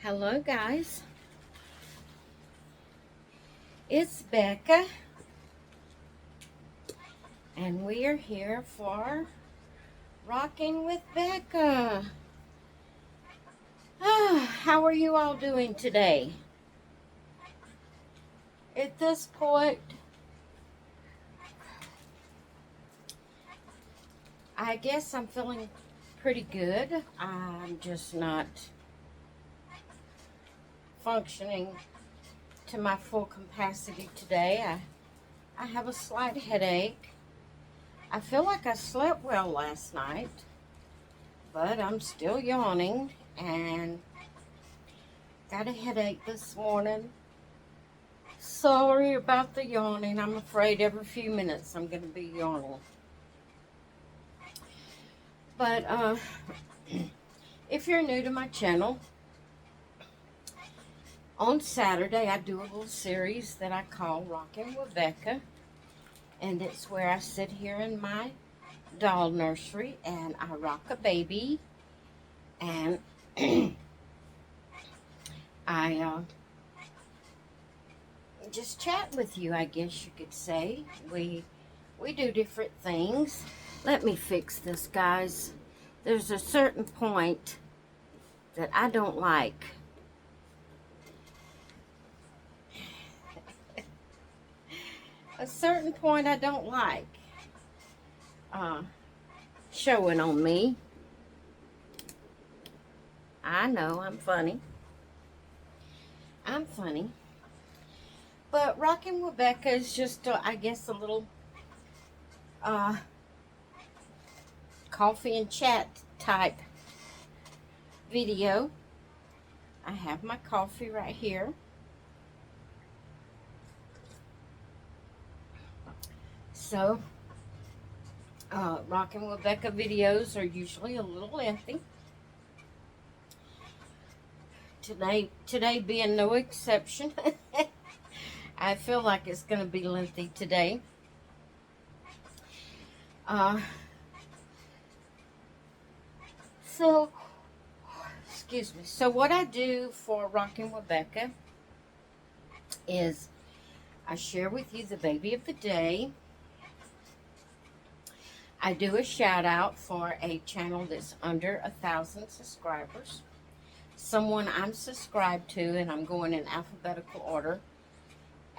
Hello, guys. It's Becca, and we are here for Rocking with Becca. How are you all doing today? At this point, I guess I'm feeling pretty good. I'm just not functioning to my full capacity today. I have a slight headache. I feel like I slept well last night, but I'm still yawning and got a headache this morning. Sorry about the yawning. I'm afraid every few minutes I'm going to be yawning. But if you're new to my channel, on Saturday I do a little series that I call Rockin' with Becca. And it's where I sit here in my doll nursery and I rock a baby. And I just chat with you, I guess you could say. We do different things. Let me fix this, guys. There's a certain point that I don't like. A certain point I don't like showing on me. I know I'm funny. I'm funny. But Rockin' with Becca is just, I guess, a little coffee and chat type video. I have my coffee right here. So, Rockin' with Becca videos are usually a little lengthy. Today being no exception. I feel like it's going to be lengthy today. Excuse me. So what I do for Rockin' with Becca is I share with you the baby of the day. I do a shout out for a channel that's under 1,000 subscribers. Someone I'm subscribed to, and I'm going in alphabetical order.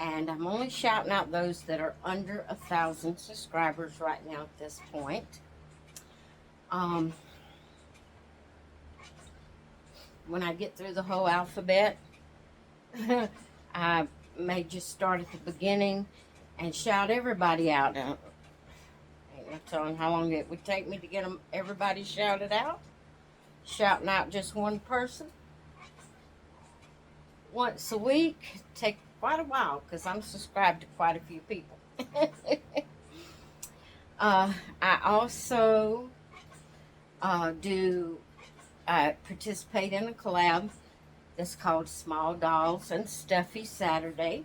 And I'm only shouting out those that are under 1,000 subscribers right now at this point. When I get through the whole alphabet, I may just start at the beginning and shout everybody out. Ain't no telling how long it would take me to get everybody shouted out. Shouting out just one person once a week take quite a while because I'm subscribed to quite a few people. I also participate in a collab that's called Small Dolls and Stuffy Saturday,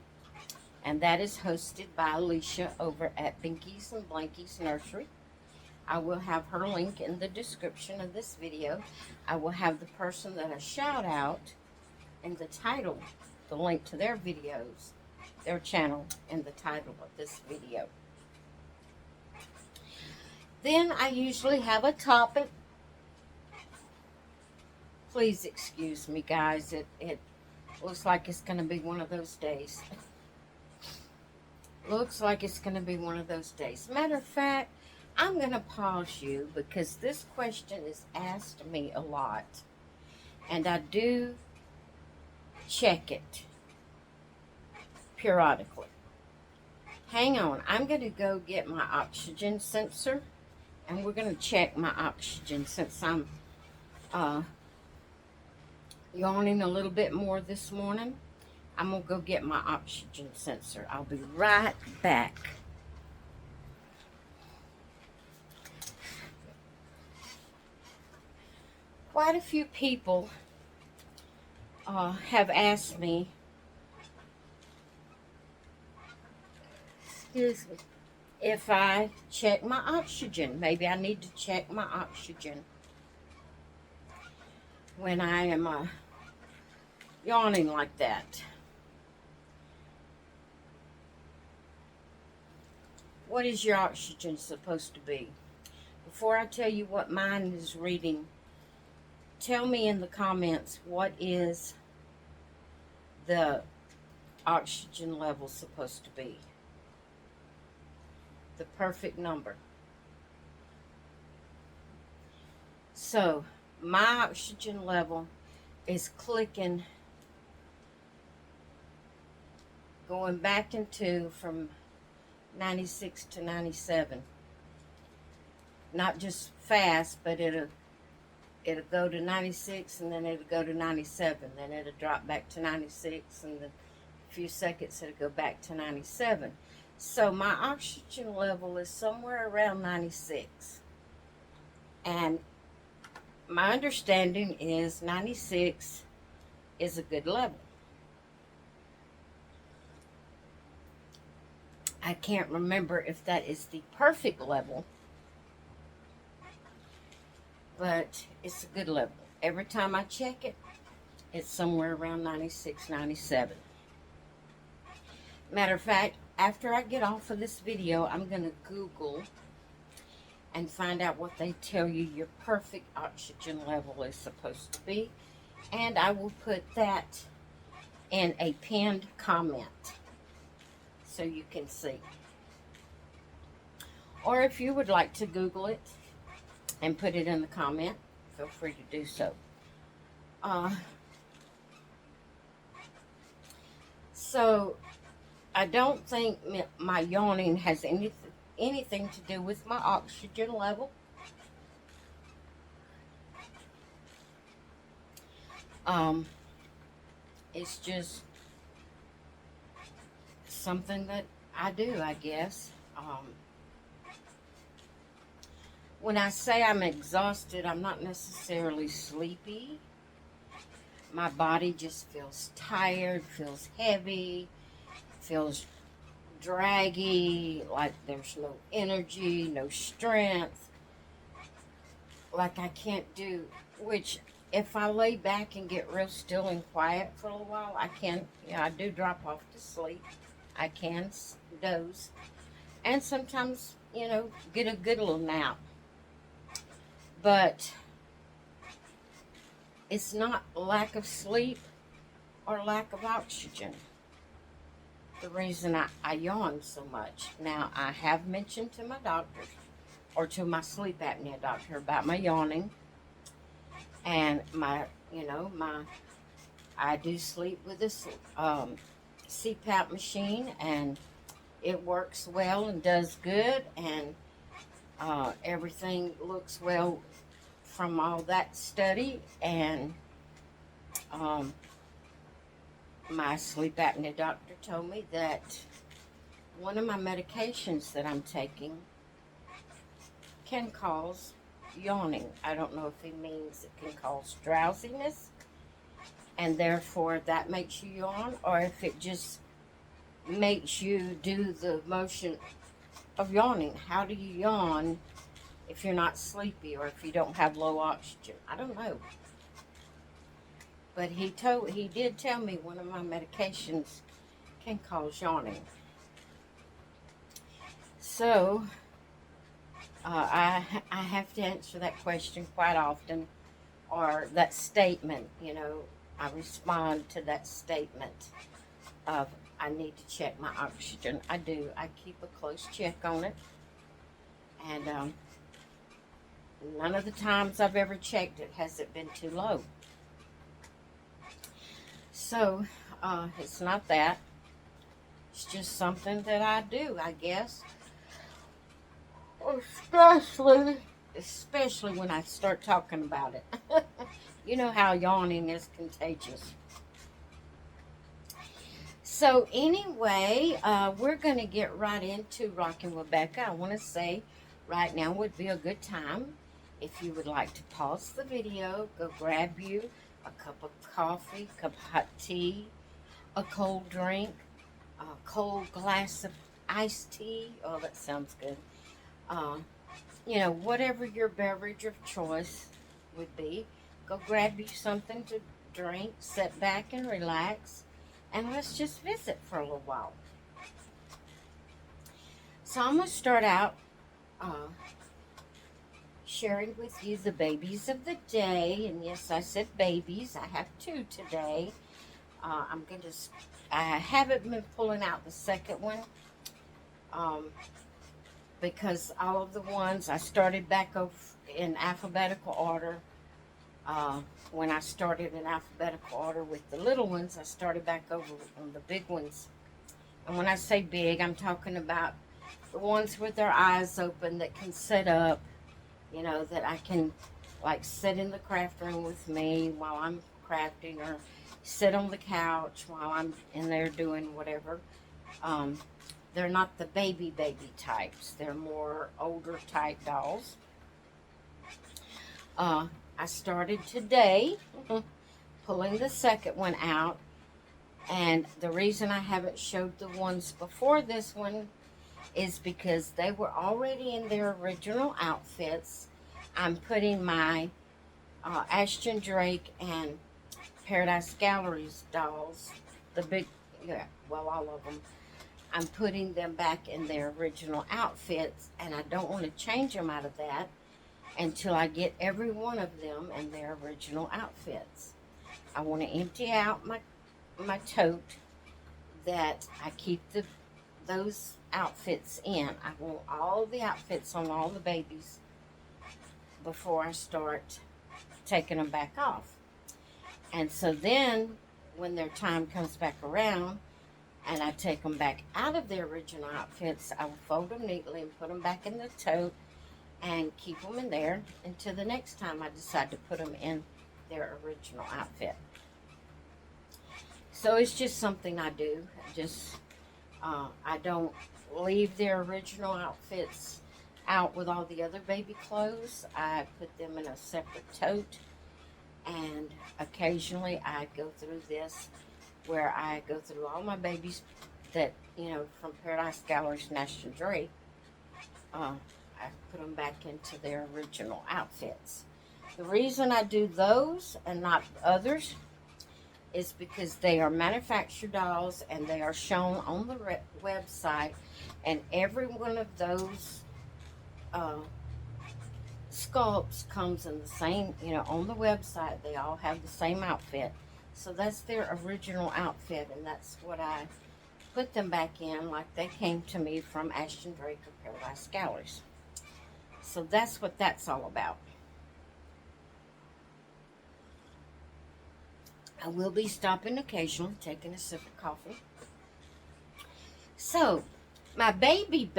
and that is hosted by Alicia over at Binky's and Blanky's Nursery. I will have her link in the description of this video. I will have the person that I shout out in the title, the link to their videos, their channel, in the title of this video. Then I usually have a topic. Please excuse me, guys. It looks like it's going to be one of those days. Looks like it's going to be one of those days. Matter of fact, I'm going to pause you because this question is asked me a lot. And I do check it periodically. Hang on. I'm going to go get my oxygen sensor. And we're going to check my oxygen since I'm yawning a little bit more this morning. I'm going to go get my oxygen sensor. I'll be right back. Quite a few people have asked me, excuse me, if I check my oxygen. Maybe I need to check my oxygen when I am yawning like that. What is your oxygen supposed to be? Before I tell you what mine is reading, tell me in the comments, what is the oxygen level supposed to be? The perfect number. So, my oxygen level is clicking, going back into from 96 to 97. Not just fast, but it'll go to 96, and then it'll go to 97. Then it'll drop back to 96, and then a few seconds it'll go back to 97. So my oxygen level is somewhere around 96. And my understanding is 96 is a good level. I can't remember if that is the perfect level, but it's a good level. Every time I check it, it's somewhere around 96, 97. Matter of fact, after I get off of this video, I'm going to Google and find out what they tell you your perfect oxygen level is supposed to be. And I will put that in a pinned comment so you can see. Or if you would like to Google it and put it in the comment, feel free to do so. So I don't think my yawning has anything to do with my oxygen level. It's just something that I do, I guess. When I say I'm exhausted, I'm not necessarily sleepy. My body just feels tired, feels heavy, feels draggy, like there's no energy, no strength, like I can't do, which if I lay back and get real still and quiet for a little while, I can, I do drop off to sleep. I can doze, and sometimes, get a good little nap. But it's not lack of sleep or lack of oxygen the reason I yawn so much. Now, I have mentioned to my doctor, or to my sleep apnea doctor, about my yawning. And I do sleep with this CPAP machine, and it works well and does good, and everything looks well from all that study. And my sleep apnea doctor told me that one of my medications that I'm taking can cause yawning. I don't know if he means it can cause drowsiness, and therefore that makes you yawn, or if it just makes you do the motion of yawning. How do you yawn if you're not sleepy, or if you don't have low oxygen? I don't know. But he did tell me one of my medications can cause yawning. So I have to answer that question quite often, or that statement. I respond to that statement of I need to check my oxygen. I do. I keep a close check on it, and none of the times I've ever checked it has it been too low. So it's not that. It's just something that I do, I guess. Especially when I start talking about it. You know how yawning is contagious. So anyway, we're going to get right into rocking with Becca. I want to say right now would be a good time if you would like to pause the video, go grab you a cup of coffee, a cup of hot tea, a cold drink, a cold glass of iced tea. Oh, that sounds good. Whatever your beverage of choice would be, go grab you something to drink, sit back and relax, and let's just visit for a little while. So I'm going to start out uh, sharing with you the babies of the day. And yes, I said babies. I have two today. I haven't been pulling out the second one um, because all of the ones I started back over in alphabetical order. When I started in alphabetical order with the little ones, I started back over on the big ones. And when I say big, I'm talking about the ones with their eyes open that can sit up, that I can like sit in the craft room with me while I'm crafting, or sit on the couch while I'm in there doing whatever. Um, they're not the baby types. They're more older type dolls. I started today pulling the second one out, and the reason I haven't showed the ones before this one is because they were already in their original outfits. I'm putting my Ashton Drake and Paradise Galleries dolls, all of them, I'm putting them back in their original outfits, and I don't want to change them out of that until I get every one of them in their original outfits. I want to empty out my tote that I keep those outfits in. I want all the outfits on all the babies before I start taking them back off. And so then when their time comes back around and I take them back out of their original outfits, I will fold them neatly and put them back in the tote and keep them in there until the next time I decide to put them in their original outfit. So it's just something I do. I don't leave their original outfits out with all the other baby clothes. I put them in a separate tote, and occasionally I go through this where I go through all my babies that, from Paradise Galleries and Ashton Drake. I put them back into their original outfits. The reason I do those and not others is because they are manufactured dolls and they are shown on the website, and every one of those sculpts comes in the same, on the website. They all have the same outfit. So that's their original outfit, and that's what I put them back in, like they came to me from Ashton Drake or Paradise Galleries. So that's what that's all about. I will be stopping occasionally, taking a sip of coffee. So, my baby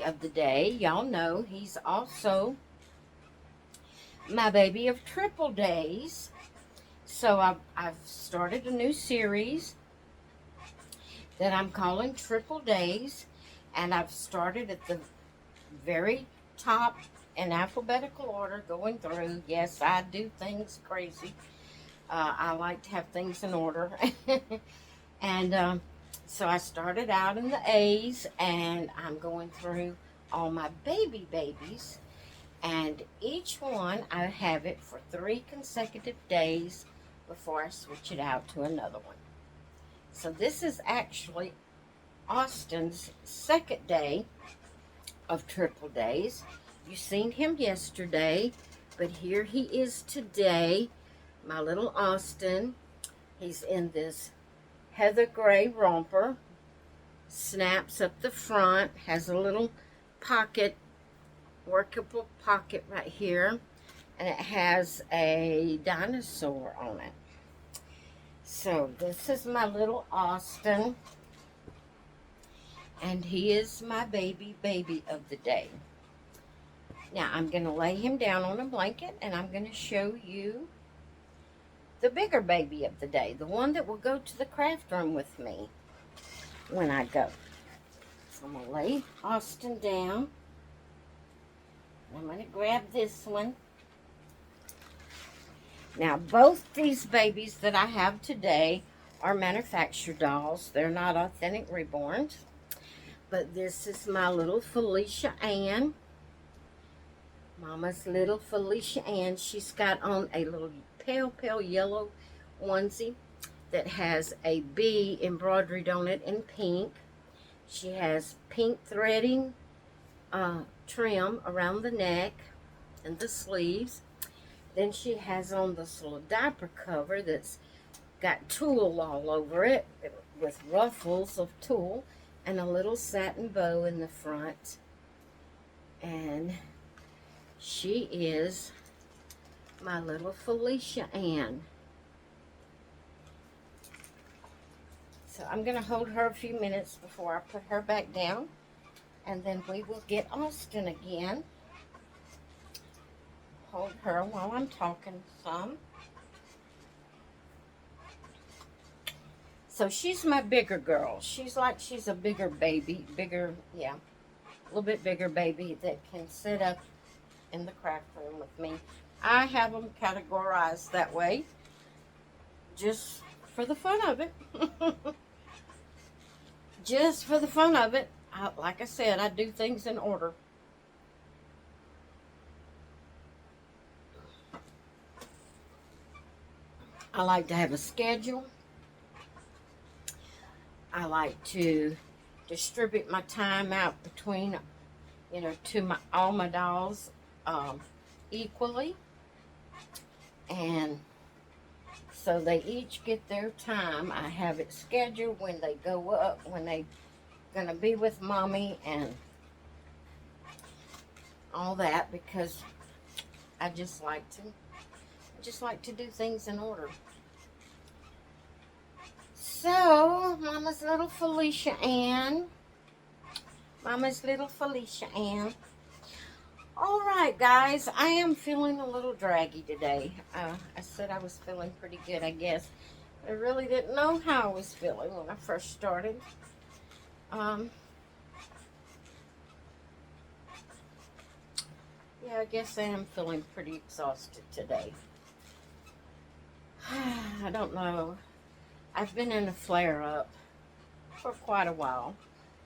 of the day, y'all know he's also my baby of triple days. So I've started a new series that I'm calling Triple Days, and I've started at the very top in alphabetical order, going through. Yes, I do things crazy. I like to have things in order. And so I started out in the A's, and I'm going through all my babies. And each one, I have it for 3 consecutive days before I switch it out to another one. So this is actually Austin's second day of triple days. You seen him yesterday, but here he is today. My little Austin. He's in this heather gray romper. Snaps up the front. Has a little pocket, workable pocket right here. And it has a dinosaur on it. So this is my little Austin. And he is my baby of the day. Now I'm going to lay him down on a blanket, and I'm going to show you the bigger baby of the day, the one that will go to the craft room with me when I go. So I'm going to lay Austin down. I'm going to grab this one. Now, both these babies that I have today are manufactured dolls. They're not authentic reborns. But this is my little Felicia Ann. Mama's little Felicia Ann. She's got on a little pale yellow onesie that has a bee embroidered on it in pink. She has pink threading trim around the neck and the sleeves. Then she has on this little diaper cover that's got tulle all over it with ruffles of tulle and a little satin bow in the front. And she is my little Felicia Ann. So I'm going to hold her a few minutes before I put her back down. And then we will get Austin again. Hold her while I'm talking some. So she's my bigger girl. She's a bigger baby. Yeah. A little bit bigger baby that can sit up in the craft room with me. I have them categorized that way. Just for the fun of it. Just for the fun of it. Like I said, I do things in order. I like to have a schedule. I like to distribute my time out between, to all my dolls equally. And so they each get their time. I have it scheduled when they go up, when they going to be with mommy and all that, because I just like to do things in order. So, Mama's little Felicia Ann. Mama's little Felicia Ann. Alright, guys. I am feeling a little draggy today. I said I was feeling pretty good, I guess. I really didn't know how I was feeling when I first started. Yeah, I guess I am feeling pretty exhausted today. I don't know. I've been in a flare-up for quite a while.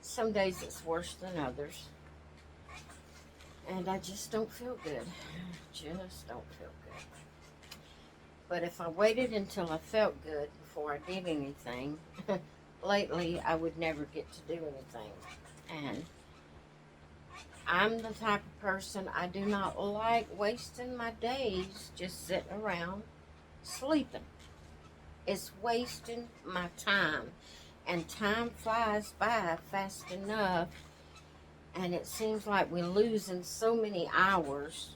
Some days it's worse than others. And I just don't feel good. Just don't feel good. But if I waited until I felt good before I did anything, lately I would never get to do anything. And I'm the type of person, I do not like wasting my days just sitting around sleeping. It's wasting my time. And time flies by fast enough. And it seems like we're losing so many hours.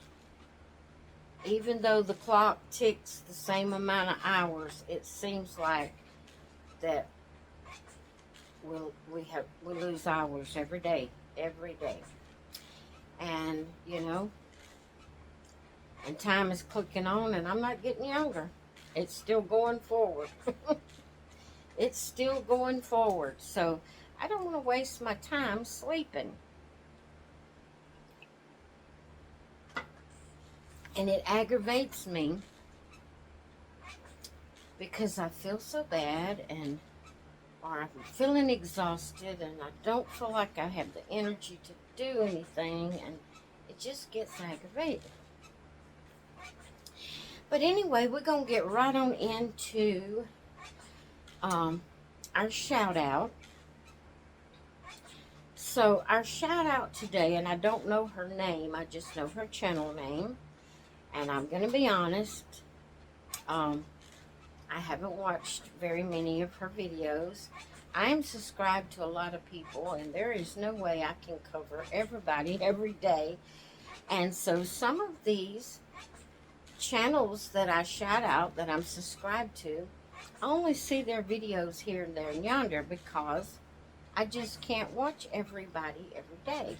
Even though the clock ticks the same amount of hours, it seems like that we lose hours every day. And, and time is clicking on, and I'm not getting younger. It's still going forward. It's still going forward. So I don't want to waste my time sleeping. And it aggravates me because I feel so bad, or I'm feeling exhausted, and I don't feel like I have the energy to do anything, and it just gets aggravated. But anyway, we're going to get right on into our shout out. So our shout out today, and I don't know her name, I just know her channel name. And I'm going to be honest, I haven't watched very many of her videos. I am subscribed to a lot of people, and there is no way I can cover everybody every day. And so some of these channels that I shout out that I'm subscribed to, I only see their videos here and there and yonder because I just can't watch everybody every day.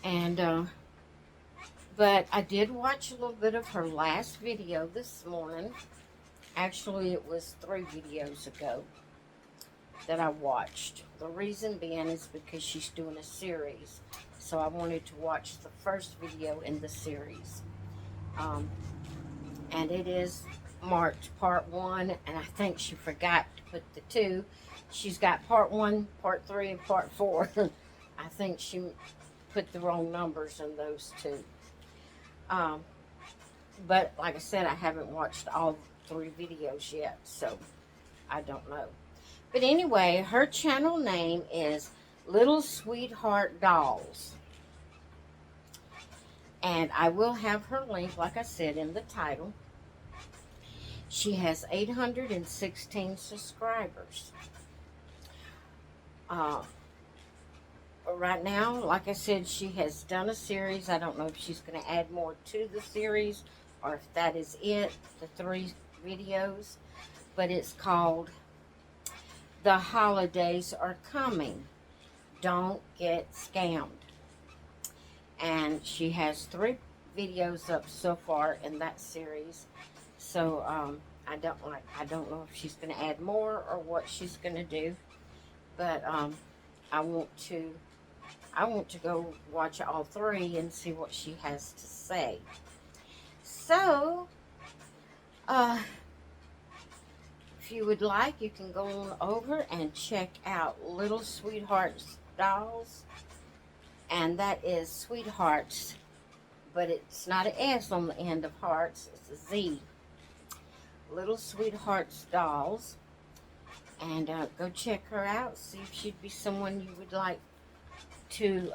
And, but I did watch a little bit of her last video this morning. Actually, it was 3 videos ago that I watched. The reason being is because she's doing a series. So I wanted to watch the first video in the series. And it is marked part 1, and I think she forgot to put the 2. She's got part 1, part 3, and part 4. I think she put the wrong numbers in those 2. But like I said, I haven't watched all 3 videos yet, so I don't know. But anyway, her channel name is Little Sweetheart Dolls. And I will have her link, like I said, in the title. She has 816 subscribers. Uh, right now, like I said, she has done a series. I don't know if she's going to add more to the series or if that is it, the 3 videos. But it's called The Holidays Are Coming. Don't Get Scammed. And she has 3 videos up so far in that series. So I don't know if she's going to add more or what she's going to do, but I want to go watch all 3 and see what she has to say. So if you would like, you can go on over and check out Little Sweethearts Dolls, and that is Sweethearts, but it's not an S on the end of hearts, it's a Z. Little Sweethearts Dolls. And go check her out, see if she'd be someone you would like to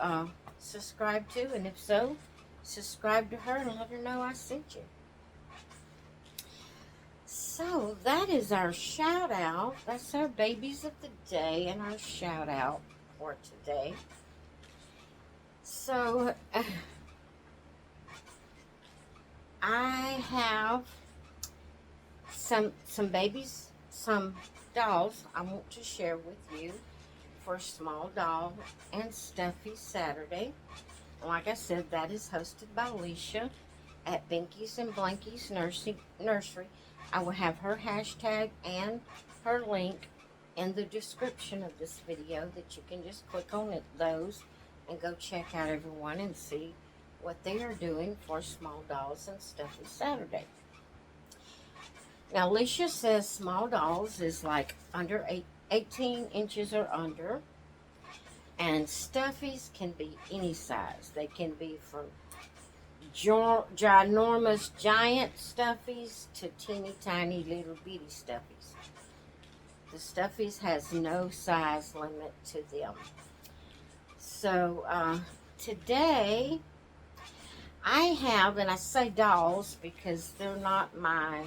subscribe to, and if so, subscribe to her and let her know I sent you. So that is our shout out. That's our babies of the day and our shout out for today. So I have some babies, some dolls I want to share with you for Small Doll and Stuffy Saturday. And like I said, that is hosted by Alicia at Binky's and Blanky's Nursery. I will have her hashtag and her link in the description of this video that you can just click on those and go check out everyone and see what they are doing for Small Dolls and Stuffy Saturday. Now, Alicia says Small Dolls is like under 18 inches or under. And Stuffies can be any size. They can be from ginormous giant Stuffies to teeny tiny little bitty Stuffies. The Stuffies has no size limit to them. So, today I have, and I say dolls because they're not my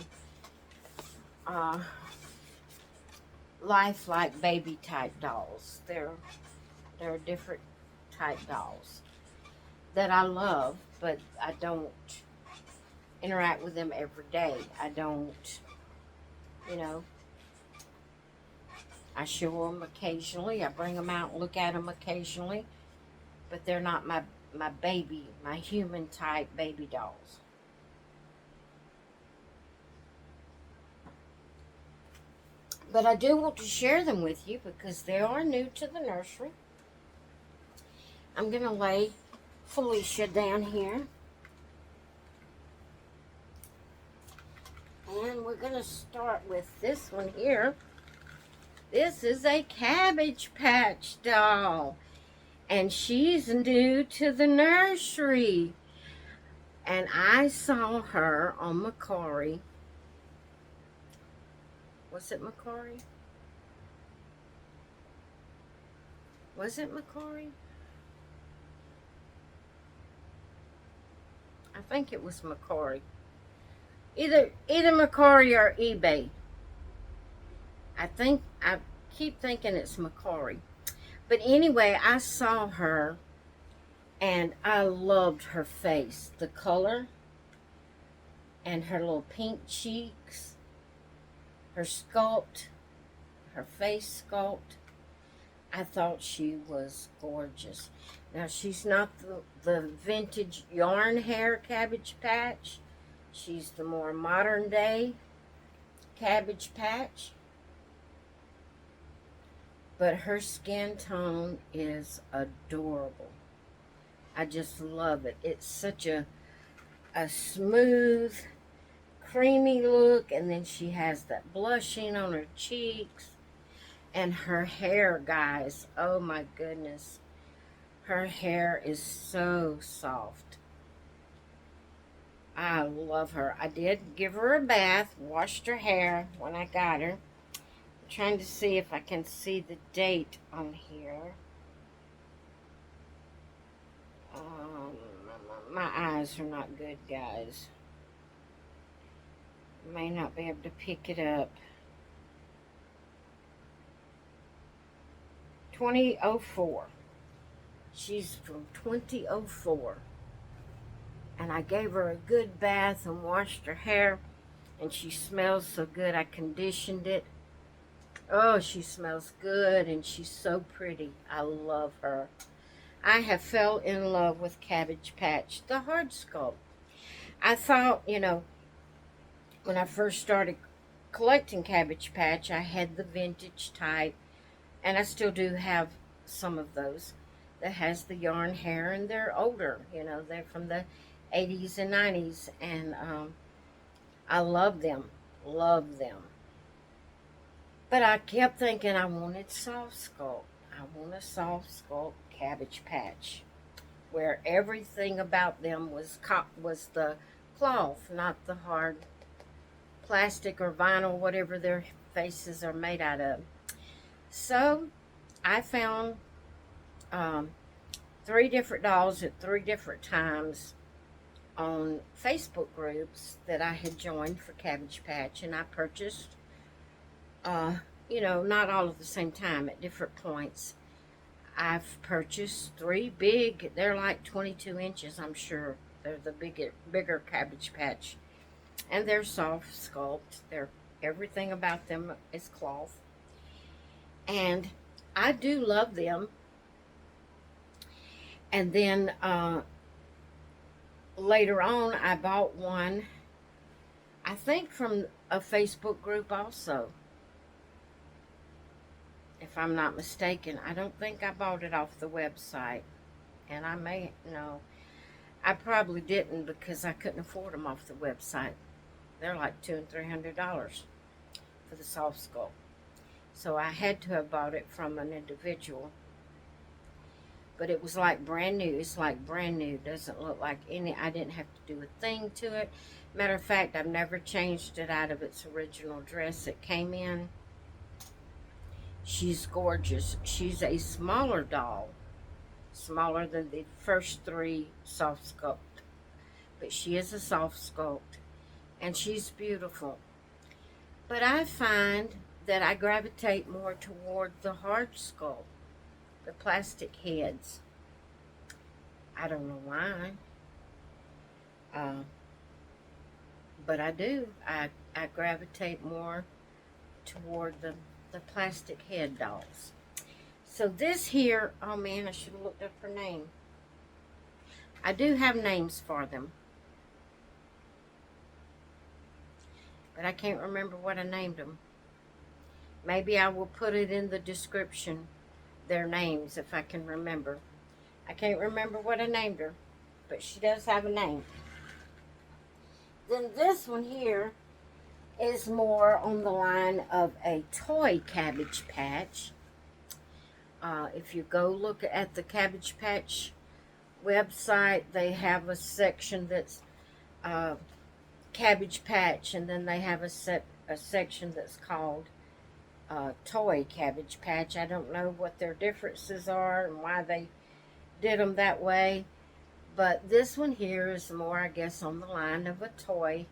lifelike baby type dolls. They're different type dolls that I love, but I don't interact with them every day. I don't, I show them occasionally. I bring them out and look at them occasionally, but they're not my baby, my human type baby dolls. But I do want to share them with you because they are new to the nursery. I'm going to lay Felicia down here. And we're going to start with this one here. This is a Cabbage Patch doll. And she's new to the nursery. And I saw her on Macquarie. Was it Macquarie? Was it Macquarie? I think it was Macquarie. Either Macquarie or eBay. I keep thinking it's Macquarie. But anyway, I saw her and I loved her face. The color and her little pink cheeks, her sculpt, her face sculpt. I thought she was gorgeous. Now, she's not the vintage yarn hair Cabbage Patch. She's the more modern day Cabbage Patch. But her skin tone is adorable. I just love it. It's such a smooth, creamy look. And then she has that blushing on her cheeks. And her hair, guys, oh my goodness. Her hair is so soft. I love her. I did give her a bath, washed her hair when I got her. I'm trying to see if I can see the date on here. Um, my eyes are not good, guys. May not be able to pick it up. 2004. She's from 2004. And I gave her a good bath and washed her hair. And she smells so good. I conditioned it. Oh, she smells good and she's so pretty. I love her. I have fell in love with Cabbage Patch, the hard sculpt. I thought, when I first started collecting Cabbage Patch, I had the vintage type, and I still do have some of those that has the yarn hair, and they're older. They're from the 80s and 90s, and I love them, love them. But I kept thinking I wanted soft sculpt. I want a soft sculpt Cabbage Patch, where everything about them was the cloth, not the hard plastic or vinyl, whatever their faces are made out of. So I found um, 3 different dolls at 3 different times on Facebook groups that I had joined for Cabbage Patch, and I purchased, not all at the same time, at different points. I've purchased 3 big, they're like 22 inches, I'm sure. They're the bigger Cabbage Patch. And they're soft sculpt. Everything about them is cloth. And I do love them. And then later on, I bought one, I think from a Facebook group also, if I'm not mistaken. I don't think I bought it off the website. And I probably didn't, because I couldn't afford them off the website. They're like $200 and $300 for the soft sculpt. So I had to have bought it from an individual. But it was like brand new. It's like brand new. Doesn't look like I didn't have to do a thing to it. Matter of fact, I've never changed it out of its original dress it came in. She's gorgeous. She's a smaller doll. Smaller than the first 3 soft sculpt. But she is a soft sculpt. And she's beautiful. But I find that I gravitate more toward the hard sculpt, the plastic heads. I don't know why. But I do. I gravitate more toward the plastic head dolls. So this here, oh man, I should have looked up her name. I do have names for them, but I can't remember what I named them. Maybe I will put it in the description, their names, if I can remember. I can't remember what I named her, but she does have a name. Then this one here is more on the line of a toy Cabbage Patch. If you go look at the Cabbage Patch website, they have a section that's Cabbage Patch, and then they have a section that's called Toy Cabbage Patch. I don't know what their differences are and why they did them that way, but this one here is more, I guess, on the line of a toy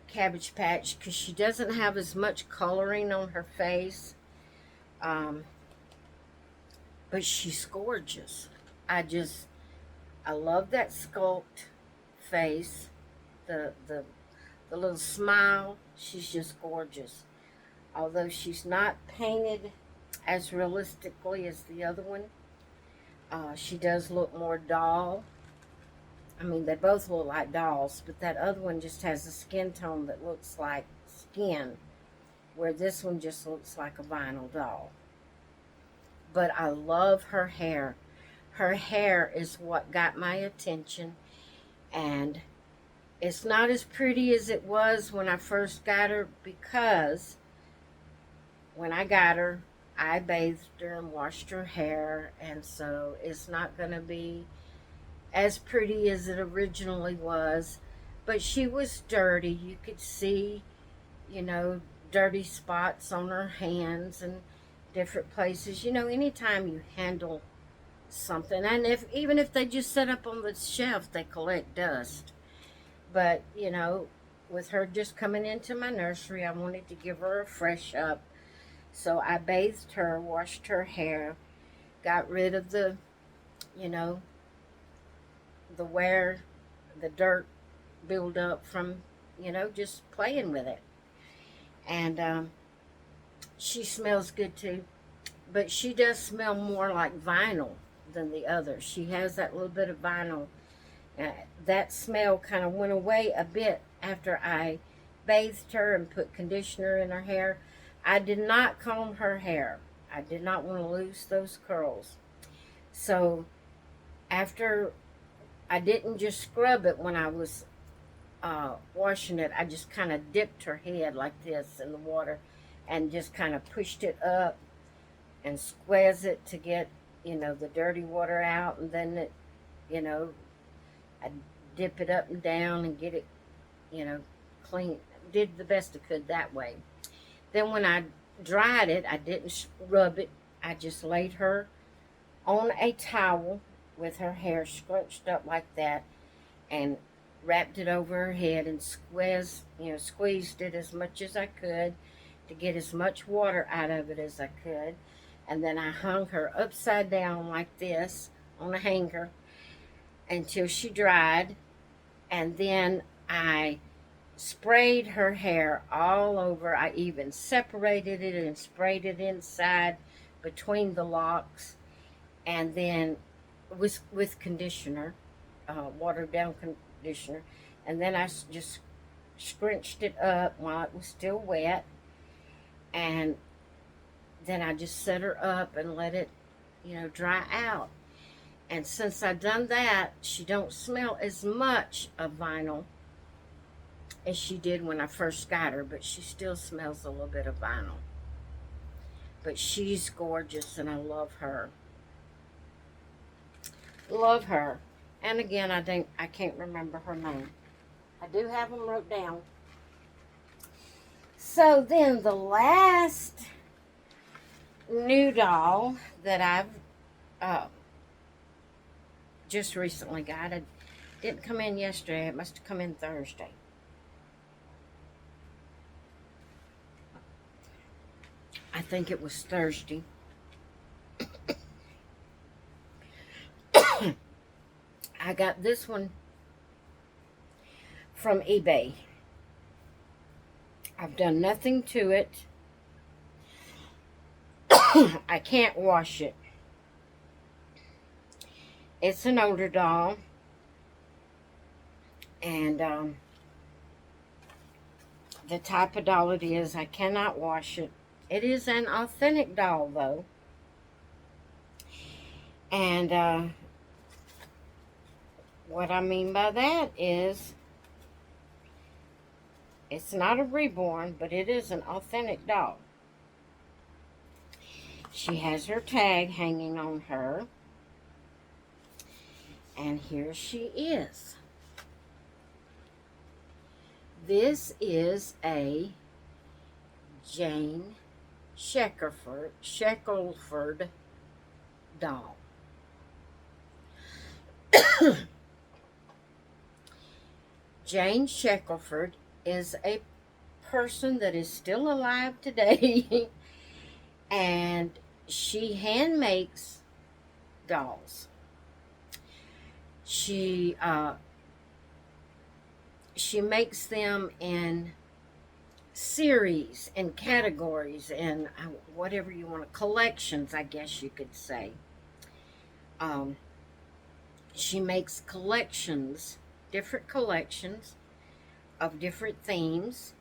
Cabbage Patch, because she doesn't have as much coloring on her face, but she's gorgeous. I love that sculpt face, the little smile. She's just gorgeous. Although she's not painted as realistically as the other one, she does look more doll. I mean, they both look like dolls, but that other one just has a skin tone that looks like skin, where this one just looks like a vinyl doll. But I love her hair. Her hair is what got my attention, and it's not as pretty as it was when I first got her, because when I got her, I bathed her and washed her hair, and so it's not going to be as pretty as it originally was. But she was dirty. You could see, you know, dirty spots on her hands and different places. You know, anytime you handle something, and if even if they just set up on the shelf, they collect dust. But, you know, with her just coming into my nursery, I wanted to give her a fresh up. So I bathed her, washed her hair, got rid of the, you know, the wear, the dirt build up from, you know, just playing with it. And she smells good too. But she does smell more like vinyl than the others. She has that little bit of vinyl. That smell kind of went away a bit after I bathed her and put conditioner in her hair. I did not comb her hair. I did not want to lose those curls. So after, I didn't just scrub it when I was washing it. I just kind of dipped her head like this in the water and just kind of pushed it up and squeeze it to get, you know, the dirty water out. And then it, you know, I dip it up and down and get it, you know, clean. Did the best I could that way. Then when I dried it, I didn't rub it. I just laid her on a towel with her hair scrunched up like that and wrapped it over her head and squeezed it as much as I could to get as much water out of it as I could. And then I hung her upside down like this on a hanger until she dried. And then I sprayed her hair all over. I even separated it and sprayed it inside between the locks. And then with conditioner, watered down conditioner. And then I just scrunched it up while it was still wet. And then I just set her up and let it, you know, dry out. And since I done that, she don't smell as much of vinyl as she did when I first got her, but she still smells a little bit of vinyl. But she's gorgeous and I love her. Love her. And again, I can't remember her name. I do have them wrote down. So then the last new doll that I've just recently got, it didn't come in yesterday. It must have come in Thursday. I think it was Thursday. I got this one from eBay. I've done nothing to it. I can't wash it. It's an older doll. And the type of doll it is, I cannot wash it. It is an authentic doll, though. And what I mean by that is, it's not a reborn, but it is an authentic doll. She has her tag hanging on her. And here she is. This is a Jane Shackelford doll. Jane Shackelford is a person that is still alive today, and she hand makes dolls. She makes them in series and categories and whatever you want, collections, I guess you could say. She makes collections, different collections of different themes.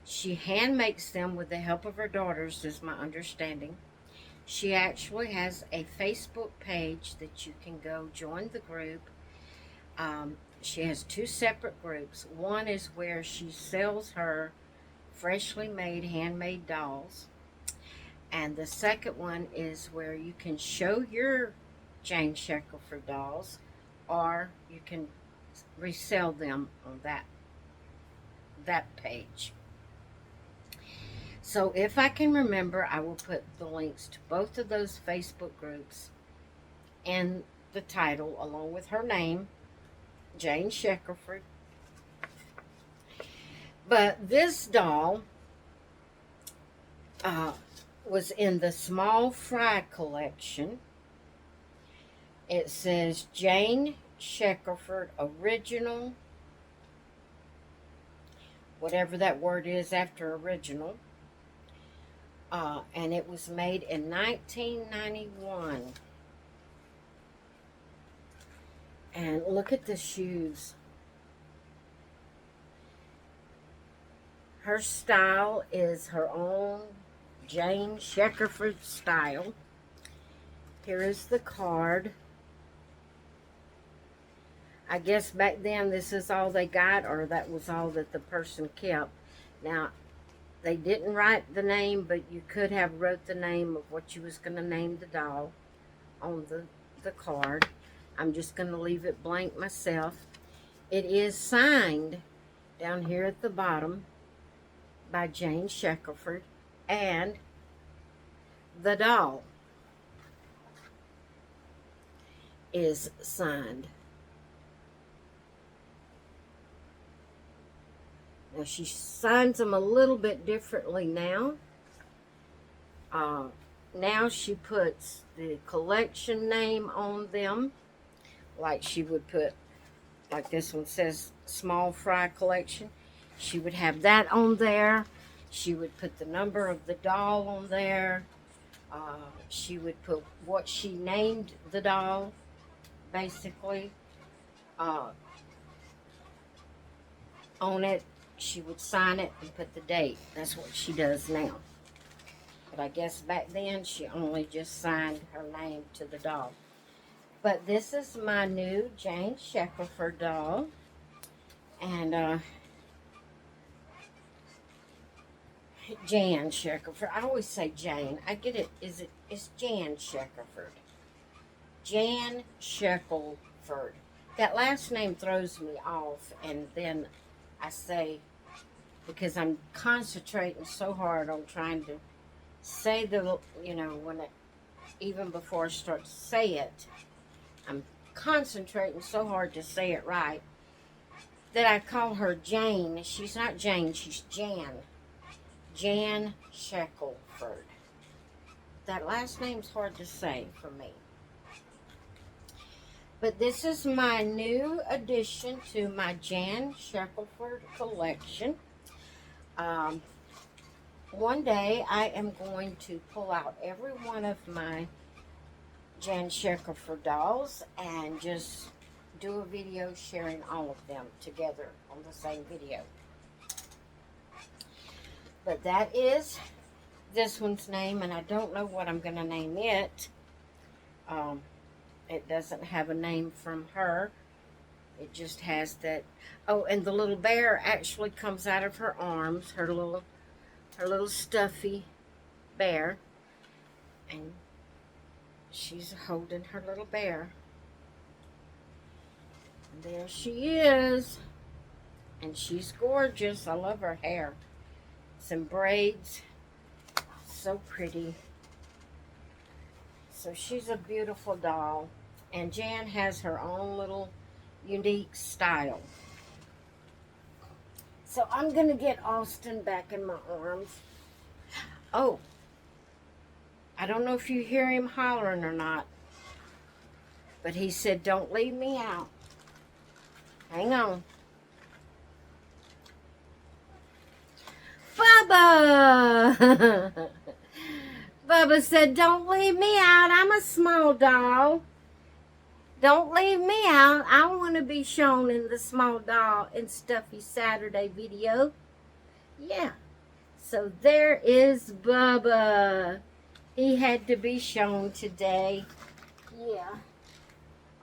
She hand makes them with the help of her daughters, is my understanding. She actually has a Facebook page that you can go join the group. She has two separate groups. One is where she sells her freshly made, handmade dolls. And the second one is where you can show your Jane Shackelford dolls, or you can resell them on that page. So if I can remember, I will put the links to both of those Facebook groups in the title, along with her name, Jane Shackelford. But this doll was in the Small Fry collection. It says Jane Shackelford Original, whatever that word is after original. And it was made in 1991. And look at the shoes. Her style is her own Jane Shackelford style. Here is the card. I guess back then this is all they got, or that was all that the person kept. Now, they didn't write the name, but you could have wrote the name of what you was going to name the doll on the card. I'm just going to leave it blank myself. It is signed down here at the bottom by Jane Shackelford, and the doll is signed. Now, she signs them a little bit differently now. Now she puts the collection name on them, like she would put, like this one says Small Fry Collection. She would have that on there. She would put the number of the doll on there. She would put what she named the doll, basically, on it. She would sign it and put the date. That's what she does now. But I guess back then she only just signed her name to the doll. But this is my new Jane Shackelford doll. And Jan Shackelford. I always say Jane. I get it. It's Jan Shackelford. Jan Shackelford. That last name throws me off, and then I say, because I'm concentrating so hard on trying to say even before I start to say it, I'm concentrating so hard to say it right that I call her Jane. She's not Jane, she's Jan. Jan Shackelford. That last name's hard to say for me. But this is my new addition to my Jan Shackelford collection. One day I am going to pull out every one of my Jan Shackelford dolls and just do a video sharing all of them together on the same video. But that is this one's name, and I don't know what I'm going to name it. It doesn't have a name from her. It just has that. Oh, and the little bear actually comes out of her arms, her little stuffy bear. And she's holding her little bear. And there she is. And she's gorgeous. I love her hair. Some braids. So pretty. So she's a beautiful doll. And Jan has her own little unique style. So I'm going to get Austin back in my arms. Oh, I don't know if you hear him hollering or not, but he said, "Don't leave me out." Hang on. Bubba! Bubba said, "Don't leave me out. I'm a small doll. Don't leave me out. I want to be shown in the Small Doll and Stuffy Saturday video." Yeah. So there is Bubba. He had to be shown today. Yeah.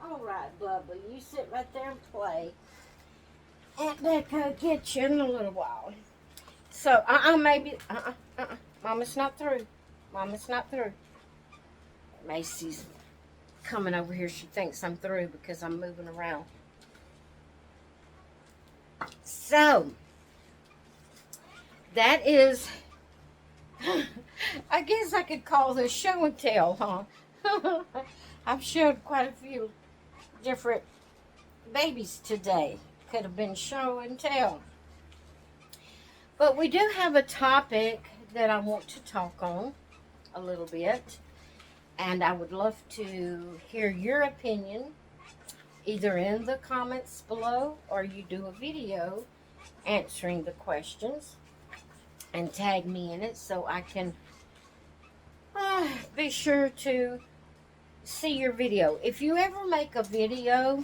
All right, Bubba. You sit right there and play. Aunt Becca will get you in a little while. So, maybe. Mama's not through. Mama's not through. Macy's coming over here. She thinks I'm through because I'm moving around. So, that is, I guess I could call this show and tell, huh? I've showed quite a few different babies today. Could have been show and tell. But we do have a topic that I want to talk on a little bit. And I would love to hear your opinion either in the comments below or you do a video answering the questions and tag me in it so I can be sure to see your video. If you ever make a video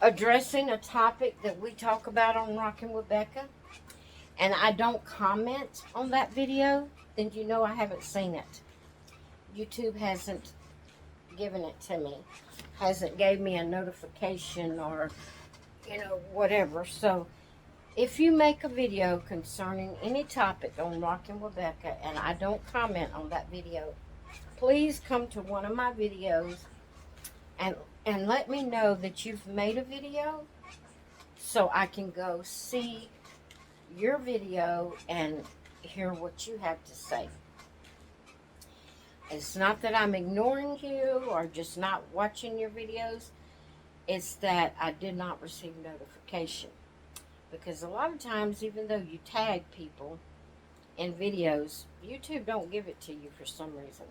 addressing a topic that we talk about on Rockin' with Becca and I don't comment on that video, then you know I haven't seen it. YouTube hasn't given it to me, hasn't gave me a notification or whatever. So if you make a video concerning any topic on Rockin' with Becca and I don't comment on that video, please come to one of my videos and let me know that you've made a video so I can go see your video and hear what you have to say. It's not that I'm ignoring you or just not watching your videos. It's that I did not receive notification. Because a lot of times, even though you tag people in videos, YouTube don't give it to you for some reason.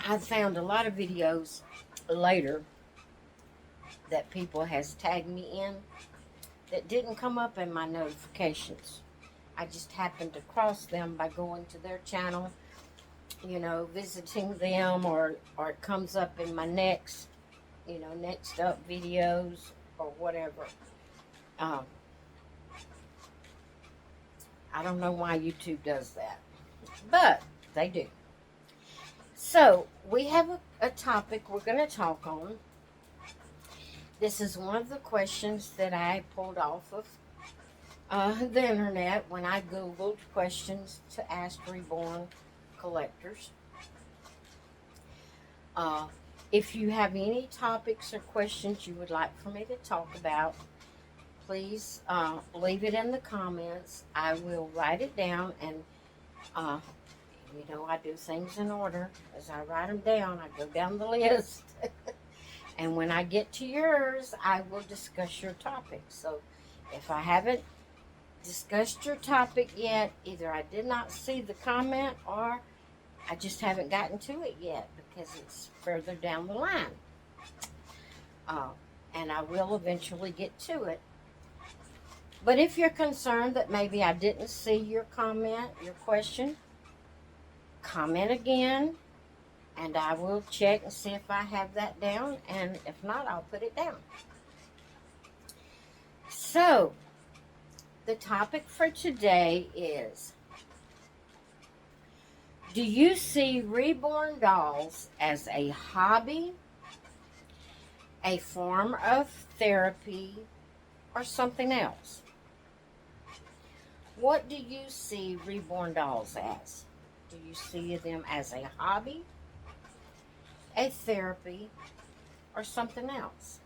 I found a lot of videos later that people has tagged me in that didn't come up in my notifications. I just happened to cross them by going to their channel, visiting them, or it comes up in my next up videos or whatever. I don't know why YouTube does that, but they do. So we have a topic we're going to talk on. This is one of the questions that I pulled off of the internet when I Googled questions to ask reborn collectors. If you have any topics or questions you would like for me to talk about, please leave it in the comments. I will write it down, and I do things in order. As I write them down, I go down the list. And when I get to yours, I will discuss your topic. So if I haven't discussed your topic yet, either I did not see the comment or I just haven't gotten to it yet because it's further down the line. And I will eventually get to it. But if you're concerned that maybe I didn't see your comment, your question, comment again, and I will check and see if I have that down, and if not, I'll put it down. So, the topic for today is, do you see reborn dolls as a hobby, a form of therapy, or something else? What do you see reborn dolls as? Do you see them as a hobby, a therapy, or something else?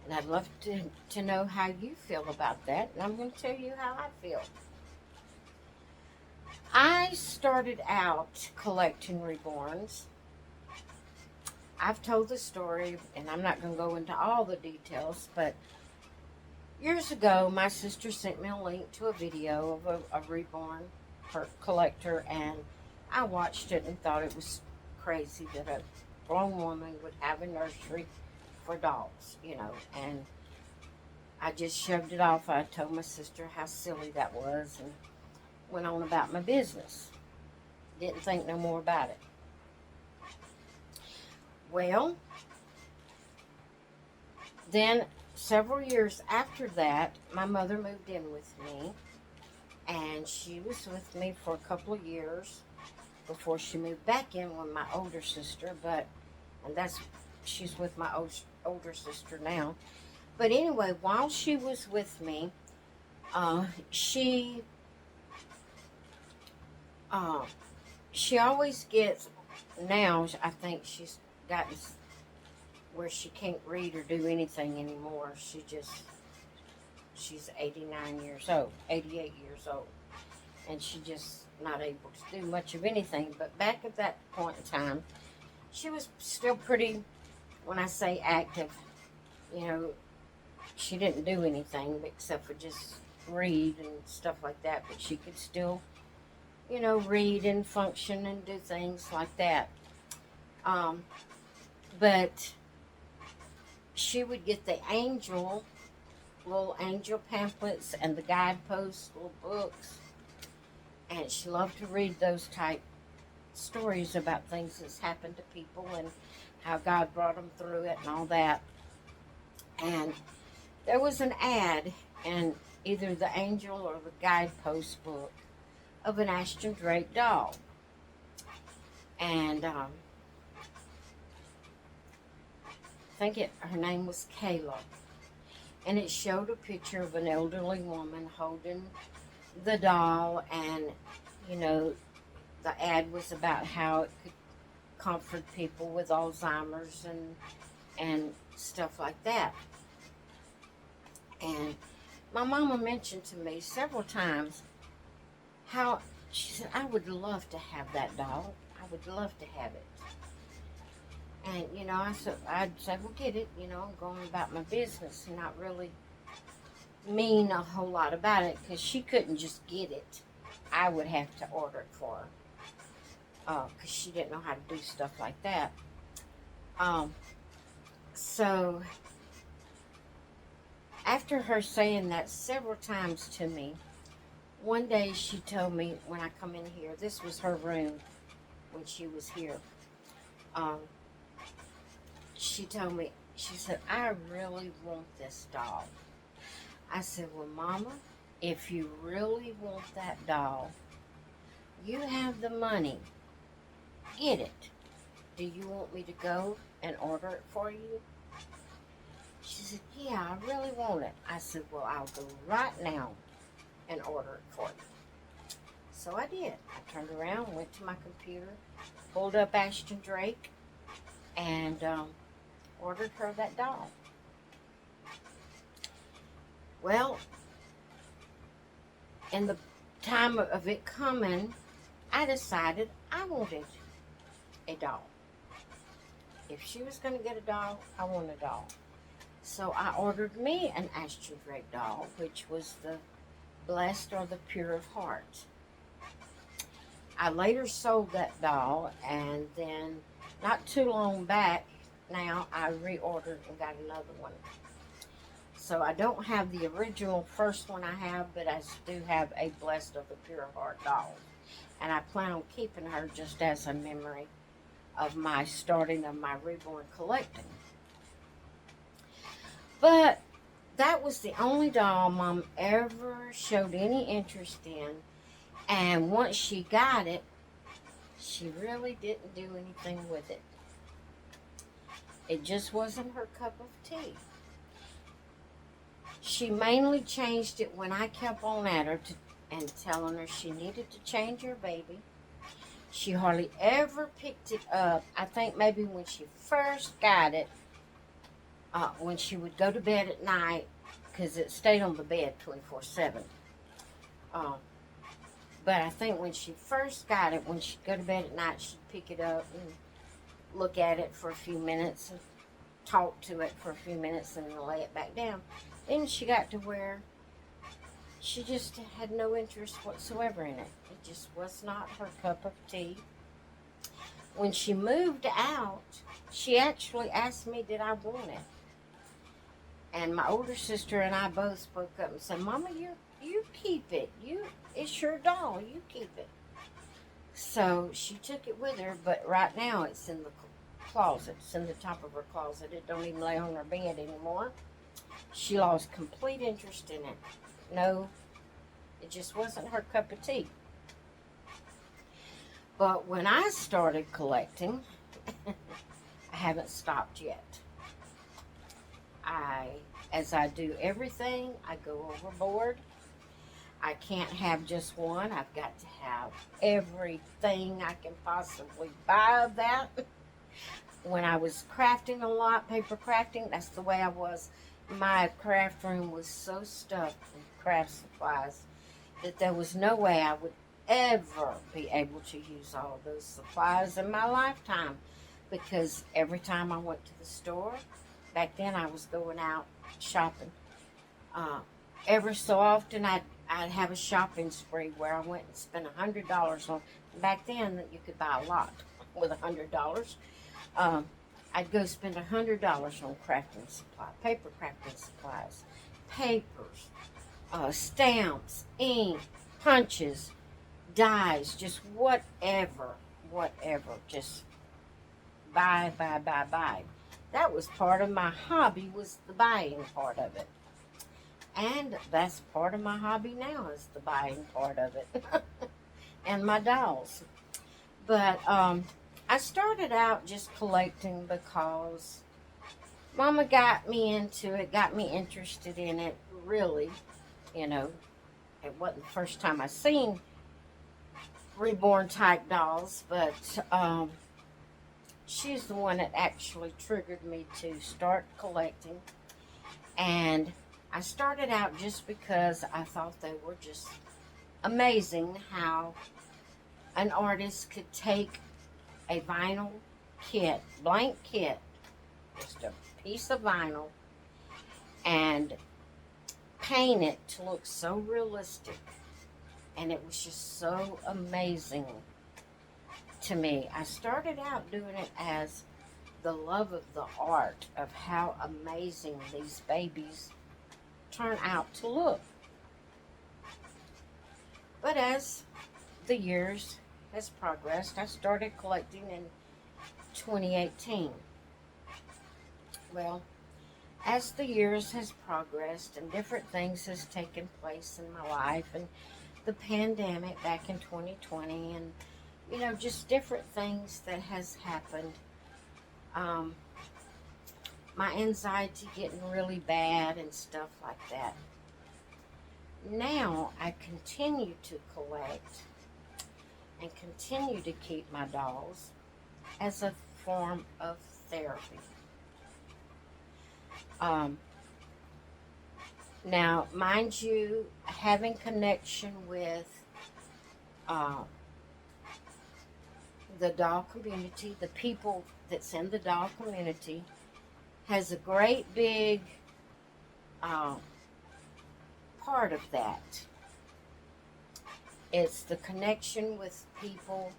And I'd love to know how you feel about that. And I'm going to tell you how I feel. I started out collecting reborns. I've told the story, and I'm not going to go into all the details, but years ago, my sister sent me a link to a video of a reborn collector, and I watched it and thought it was crazy that a grown woman would have a nursery for dolls, and I just shoved it off. I told my sister how silly that was and went on about my business. Didn't think no more about it. Well, then several years after that, my mother moved in with me, and she was with me for a couple of years before she moved back in with my older sister, she's with my older sister now. But anyway, while she was with me, she always gets, now I think she's gotten where she can't read or do anything anymore. She's 89 years old, 88 years old, and she just not able to do much of anything. But back at that point in time, she was still pretty, when I say active, you know, she didn't do anything except for just read and stuff like that, but she could still, you know, read and function and do things like that. Um, but she would get the little angel pamphlets and the guideposts, little books, and she loved to read those type stories about things that's happened to people and how God brought them through it and all that. And there was an ad in either the angel or the guidepost book of an Ashton Drake doll. And I think her name was Kayla. And it showed a picture of an elderly woman holding the doll, and, you know, the ad was about how it could comfort people with Alzheimer's and stuff like that. And my mama mentioned to me several times how she said, I would love to have that doll. I would love to have it. And, you know, I'd say, well, get it. You know, I'm going about my business and not really mean a whole lot about it, because she couldn't just get it. I would have to order it for her, because she didn't know how to do stuff like that. So after her saying that several times to me, one day she told me when I come in here, this was her room when she was here. She told me, she said, I really want this doll. I said, well, Mama, if you really want that doll, you have the money. Get it. Do you want me to go and order it for you? She said, yeah, I really want it. I said, well, I'll go right now and order it for you. So I did. I turned around, went to my computer, pulled up Ashton Drake, and ordered her that doll. Well, in the time of it coming, I decided I wanted a doll. If she was going to get a doll, I want a doll. So I ordered me an Ashton Drake doll, which was the Blessed or the Pure of Heart. I later sold that doll, and then not too long back now, I reordered and got another one. So I don't have the original first one I have, but I do have a Blessed of the Pure Heart doll. And I plan on keeping her just as a memory of my starting of my reborn collecting. But that was the only doll Mom ever showed any interest in. And once she got it, she really didn't do anything with it. It just wasn't her cup of tea. She mainly changed it when I kept on at her and telling her she needed to change her baby. She hardly ever picked it up. I think maybe when she first got it, when she would go to bed at night, because it stayed on the bed 24/7. But I think when she first got it, when she'd go to bed at night, she'd pick it up and look at it for a few minutes and talk to it for a few minutes and then lay it back down. Then she got to where she just had no interest whatsoever in it. It just was not her cup of tea. When she moved out, she actually asked me, did I want it? And my older sister and I both spoke up and said, Mama, you keep it. It's your doll. You keep it. So she took it with her, but right now it's in the closet. It's in the top of her closet. It don't even lay on her bed anymore. She lost complete interest in it. No, it just wasn't her cup of tea. But when I started collecting, I haven't stopped yet. As I do everything, I go overboard. I can't have just one. I've got to have everything I can possibly buy of that. when I was crafting a lot, paper crafting, that's the way I was. My craft room was so stuffed with craft supplies that there was no way I would ever be able to use all those supplies in my lifetime, because every time I went to the store, back then I was going out shopping. Uh, every so often I'd have a shopping spree where I went and spent $100 on. Back then you could buy a lot with $100. Um, I'd go spend $100 on crafting supply, paper crafting supplies, papers, stamps, ink, punches, dyes, just whatever, just buy. That was part of my hobby, was the buying part of it. And that's part of my hobby now, is the buying part of it. And my dolls. But I started out just collecting because Mama got me into it, got me interested in it, really. You know, it wasn't the first time I seen reborn type dolls, but she's the one that actually triggered me to start collecting. And I started out just because I thought they were just amazing, how an artist could take a vinyl kit, blank kit, just a piece of vinyl, and paint it to look so realistic. And it was just so amazing to me. I started out doing it as the love of the art of how amazing these babies turn out to look. But as the years has progressed, I started collecting in 2018. Well, as the years has progressed and different things has taken place in my life, and the pandemic back in 2020, and just different things that has happened, um, my anxiety getting really bad and stuff like that. Now I continue to collect and continue to keep my dolls as a form of therapy. Um, Now, mind you, having connection with uh, the doll community, the people that's in the doll community, has a great big uh, part of that. It's the connection with people,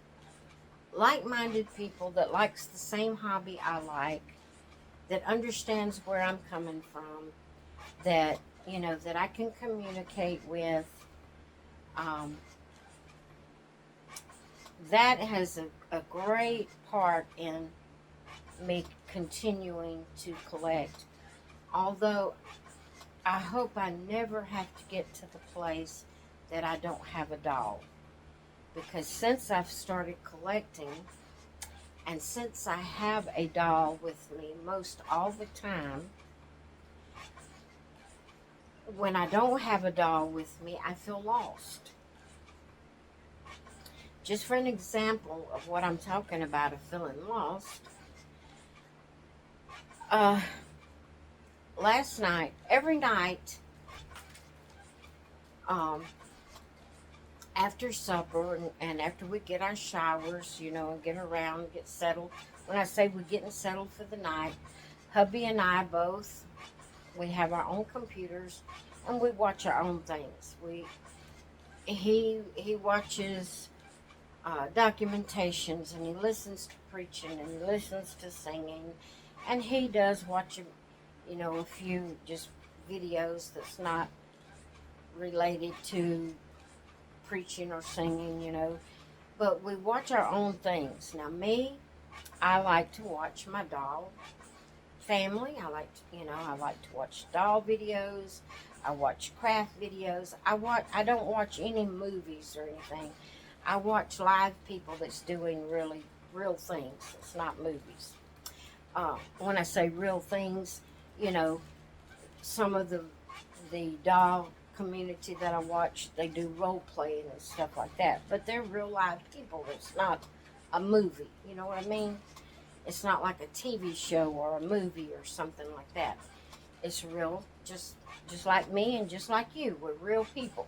like-minded people that likes the same hobby I like, that understands where I'm coming from, that that I can communicate with. Um, that has a great part in me continuing to collect. Although I hope I never have to get to the place that I don't have a doll. Because since I've started collecting, and since I have a doll with me most all the time, when I don't have a doll with me, I feel lost. Just for an example of what I'm talking about of feeling lost, last night, every night, after supper and after we get our showers, and get around, get settled. When I say we're getting settled for the night, hubby and I both, we have our own computers and we watch our own things. He watches documentations, and he listens to preaching, and he listens to singing, and he does watch a few just videos that's not related to preaching or singing. But we watch our own things. Now me, I like to watch my doll family. I like to watch doll videos. I watch craft videos. I don't watch any movies or anything. I watch live people that's doing really real things. It's not movies. When I say real things, some of the doll community that I watch, they do role playing and stuff like that. But they're real live people. It's not a movie. You know what I mean? It's not like a TV show or a movie or something like that. It's real, just like me and just like you. We're real people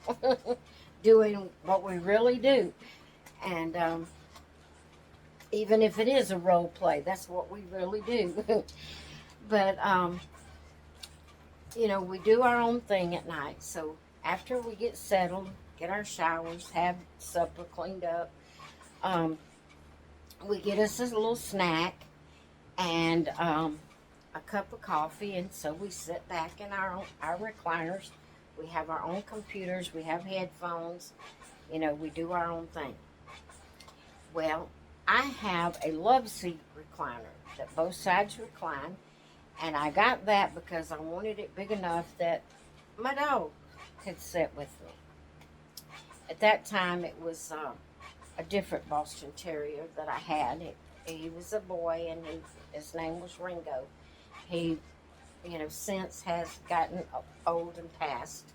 doing what we really do. And even if it is a role play, that's what we really do. But we do our own thing at night. So after we get settled, get our showers, have supper cleaned up, um, we get us a little snack and a cup of coffee, and so we sit back in our recliners. We have our own computers. We have headphones. We do our own thing. Well, I have a love seat recliner that both sides recline, and I got that because I wanted it big enough that my dog could sit with me. At that time, it was a different Boston Terrier that I had. He was a boy, and his name was Ringo. He, since has gotten old and passed,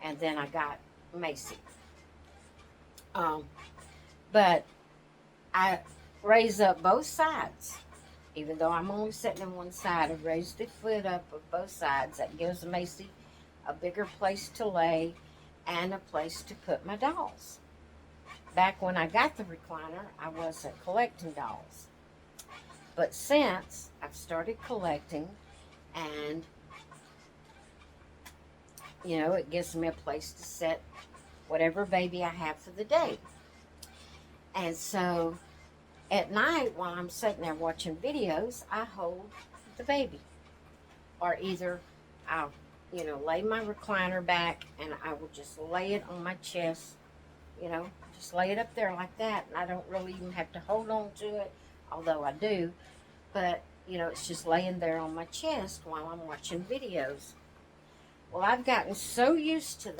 and then I got Macy. But I raise up both sides. Even though I'm only sitting on one side, I raised the foot up of both sides. That gives Macy a bigger place to lay and a place to put my dolls. Back when I got the recliner, I wasn't collecting dolls. But since I've started collecting, and it gives me a place to set whatever baby I have for the day. And so at night, while I'm sitting there watching videos, I hold the baby. Or either I'll, lay my recliner back and I will just lay it on my chest, just lay it up there like that. And I don't really even have to hold on to it, although I do. But, it's just laying there on my chest while I'm watching videos. Well, I've gotten so used to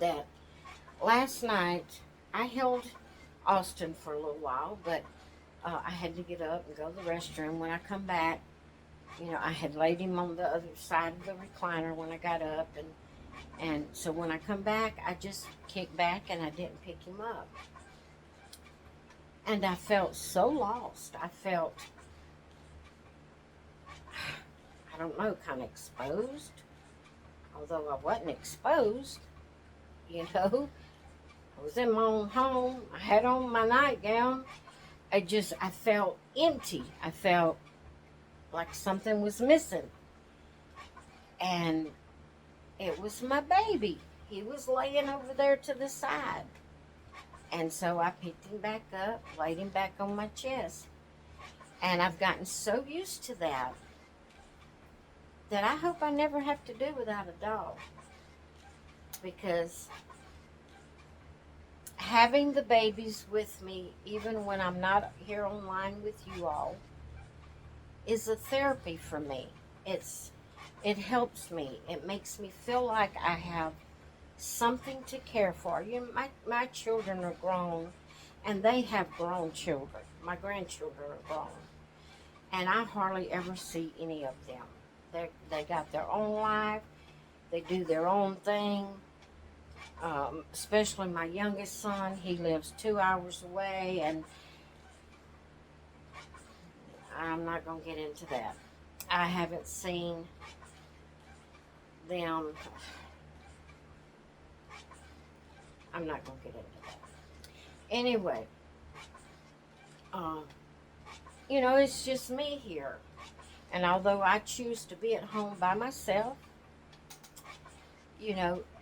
that last night I held Austin for a little while, but I had to get up and go to the restroom. When I come back, I had laid him on the other side of the recliner when I got up, and so when I come back, I just kicked back and I didn't pick him up. And I felt so lost. I felt, I don't know, kind of exposed. Although I wasn't exposed, I was in my own home. I had on my nightgown. I felt empty. I felt like something was missing. And it was my baby. He was laying over there to the side. And so I picked him back up, laid him back on my chest. And I've gotten so used to that I hope I never have to do without a dog. Because having the babies with me, even when I'm not here online with you all, is a therapy for me. It helps me. It makes me feel like I have something to care for. My children are grown, and they have grown children. My grandchildren are grown, and I hardly ever see any of them. They got their own life. They do their own thing. Especially my youngest son, he lives 2 hours away, and I'm not going to get into that. I haven't seen them. I'm not going to get into that. Anyway, it's just me here. And although I choose to be at home by myself,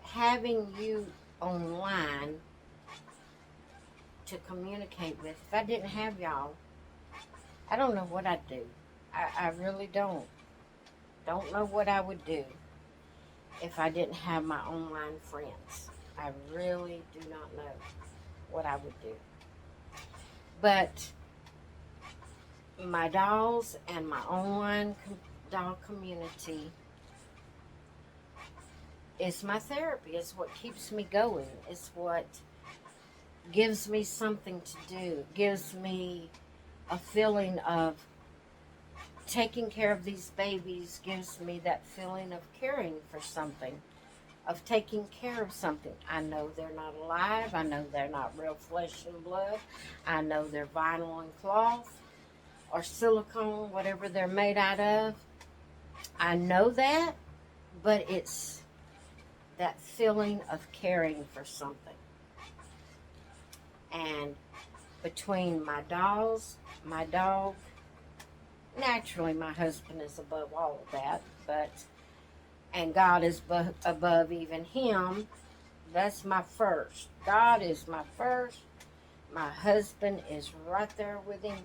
having you online to communicate with, if I didn't have y'all, I don't know what I'd do. I really don't. Don't know what I would do if I didn't have my online friends. I really do not know what I would do. But my dolls and my online doll community is my therapy. It's what keeps me going. It's what gives me something to do. It gives me a feeling of taking care of these babies, gives me that feeling of caring for something, of taking care of something. I know they're not alive. I know they're not real flesh and blood. I know they're vinyl and cloth or silicone, whatever they're made out of. I know that, but it's that feeling of caring for something. And between my dolls, my dog, naturally my husband is above all of that, but and God is above even him. That's my first. God is my first. My husband is right there with him.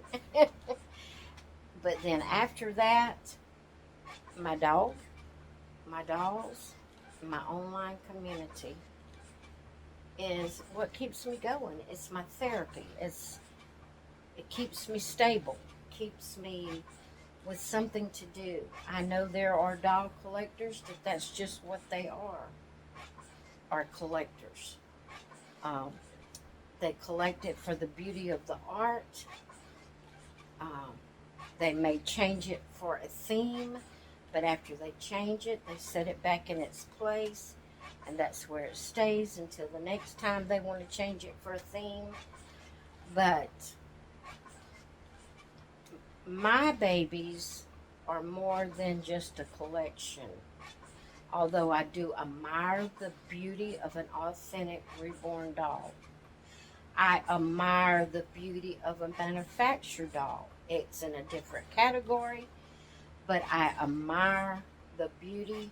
But then after that, my dog, my dolls, my online community is what keeps me going. It's my therapy. It keeps me stable. Keeps me with something to do. I know there are dog collectors that's just what they are collectors. Um, they collect it for the beauty of the art. Um, they may change it for a theme, but after they change it, they set it back in its place, and that's where it stays until the next time they want to change it for a theme. But my babies are more than just a collection. Although I do admire the beauty of an authentic reborn doll, I admire the beauty of a manufactured doll. It's in a different category, but I admire the beauty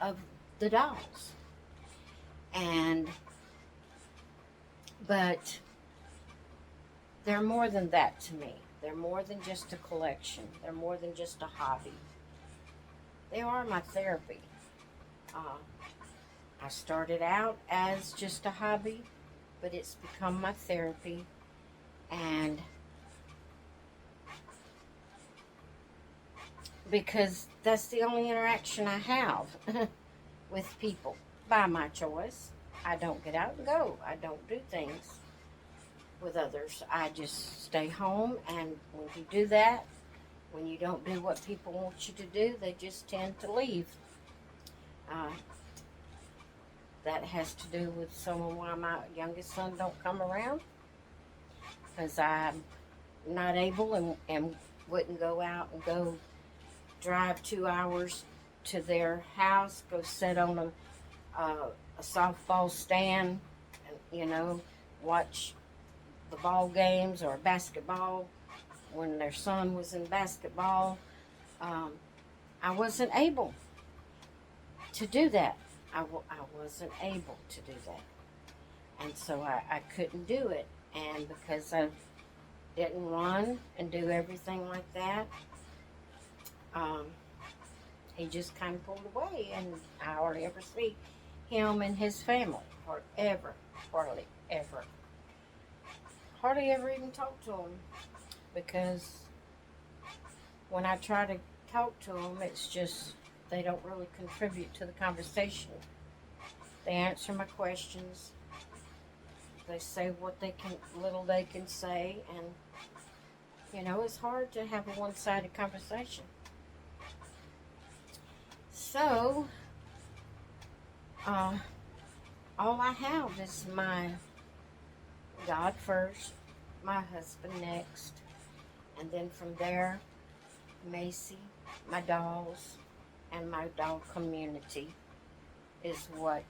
of the dolls. But they're more than that to me. They're more than just a collection. They're more than just a hobby. They are my therapy. I started out as just a hobby, but it's become my therapy. And because that's the only interaction I have with people by my choice. I don't get out and go. I don't do things with others. I just stay home, and when you do that, when you don't do what people want you to do, they just tend to leave. That has to do with some of why my youngest son don't come around, because I'm not able and wouldn't go out and go drive 2 hours to their house, go sit on a softball stand, and watch the ball games or basketball. When their son was in basketball, I wasn't able to do that. I wasn't able to do that. And so I couldn't do it. And because I didn't run and do everything like that, he just kind of pulled away. And I hardly ever see him and his family. Hardly ever even talk to him. Because when I try to talk to them, it's just they don't really contribute to the conversation. They answer my questions. They say what little they can say, and it's hard to have a one-sided conversation. So, all I have is my God first, my husband next, and then from there, Macy, my dolls, and my dog community is what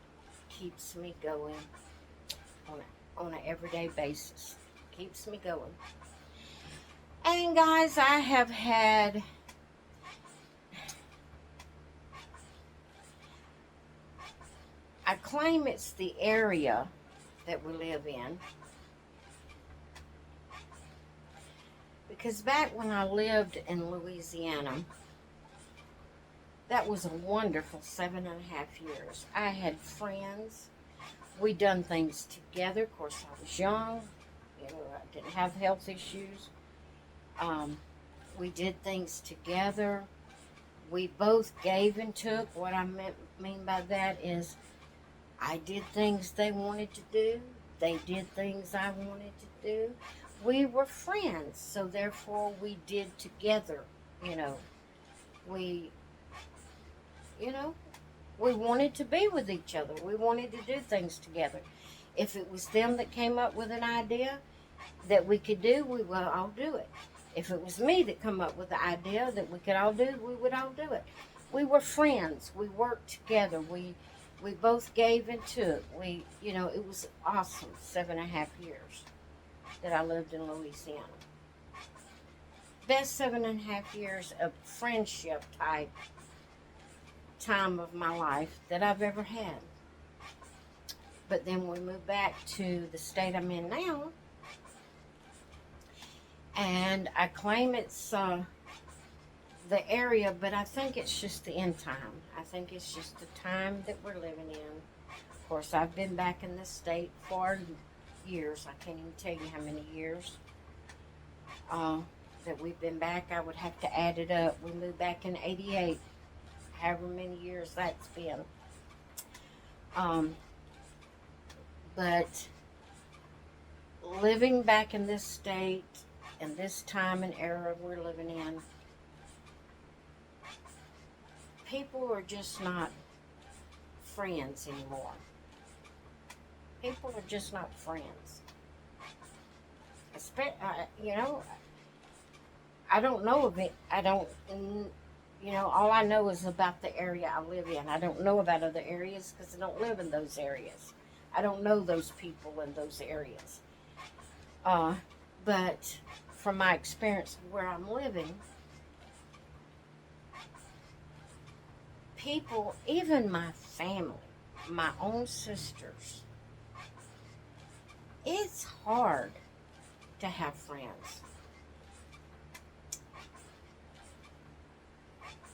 keeps me going on an everyday basis. Keeps me going. And guys, I claim it's the area that we live in, because back when I lived in Louisiana, that was a wonderful 7.5 years. I had friends. We done things together. Of course, I was young. I didn't have health issues. We did things together. We both gave and took. What I mean by that is I did things they wanted to do. They did things I wanted to do. We were friends, so therefore we did together. We, We wanted to be with each other. We wanted to do things together. If it was them that came up with an idea that we could do, we would all do it. If it was me that come up with the idea that we could all do, we would all do it. We were friends. We worked together. We both gave and took. It was awesome 7.5 years that I lived in Louisiana. Best 7.5 years of friendship type time of my life that I've ever had. But then we moved back to the state I'm in now, and I claim it's the area, but I think it's just the end time. I think it's just the time that we're living in. Of course, I've been back in this state for years. I can't even tell you how many years that we've been back. I would have to add it up. We moved back in '88, however many years that's been. But living back in this state and this time and era we're living in, people are just not friends anymore. People are just not friends. I don't know of it. All I know is about the area I live in. I don't know about other areas because I don't live in those areas. I don't know those people in those areas. But from my experience where I'm living, people, even my family, my own sisters, it's hard to have friends.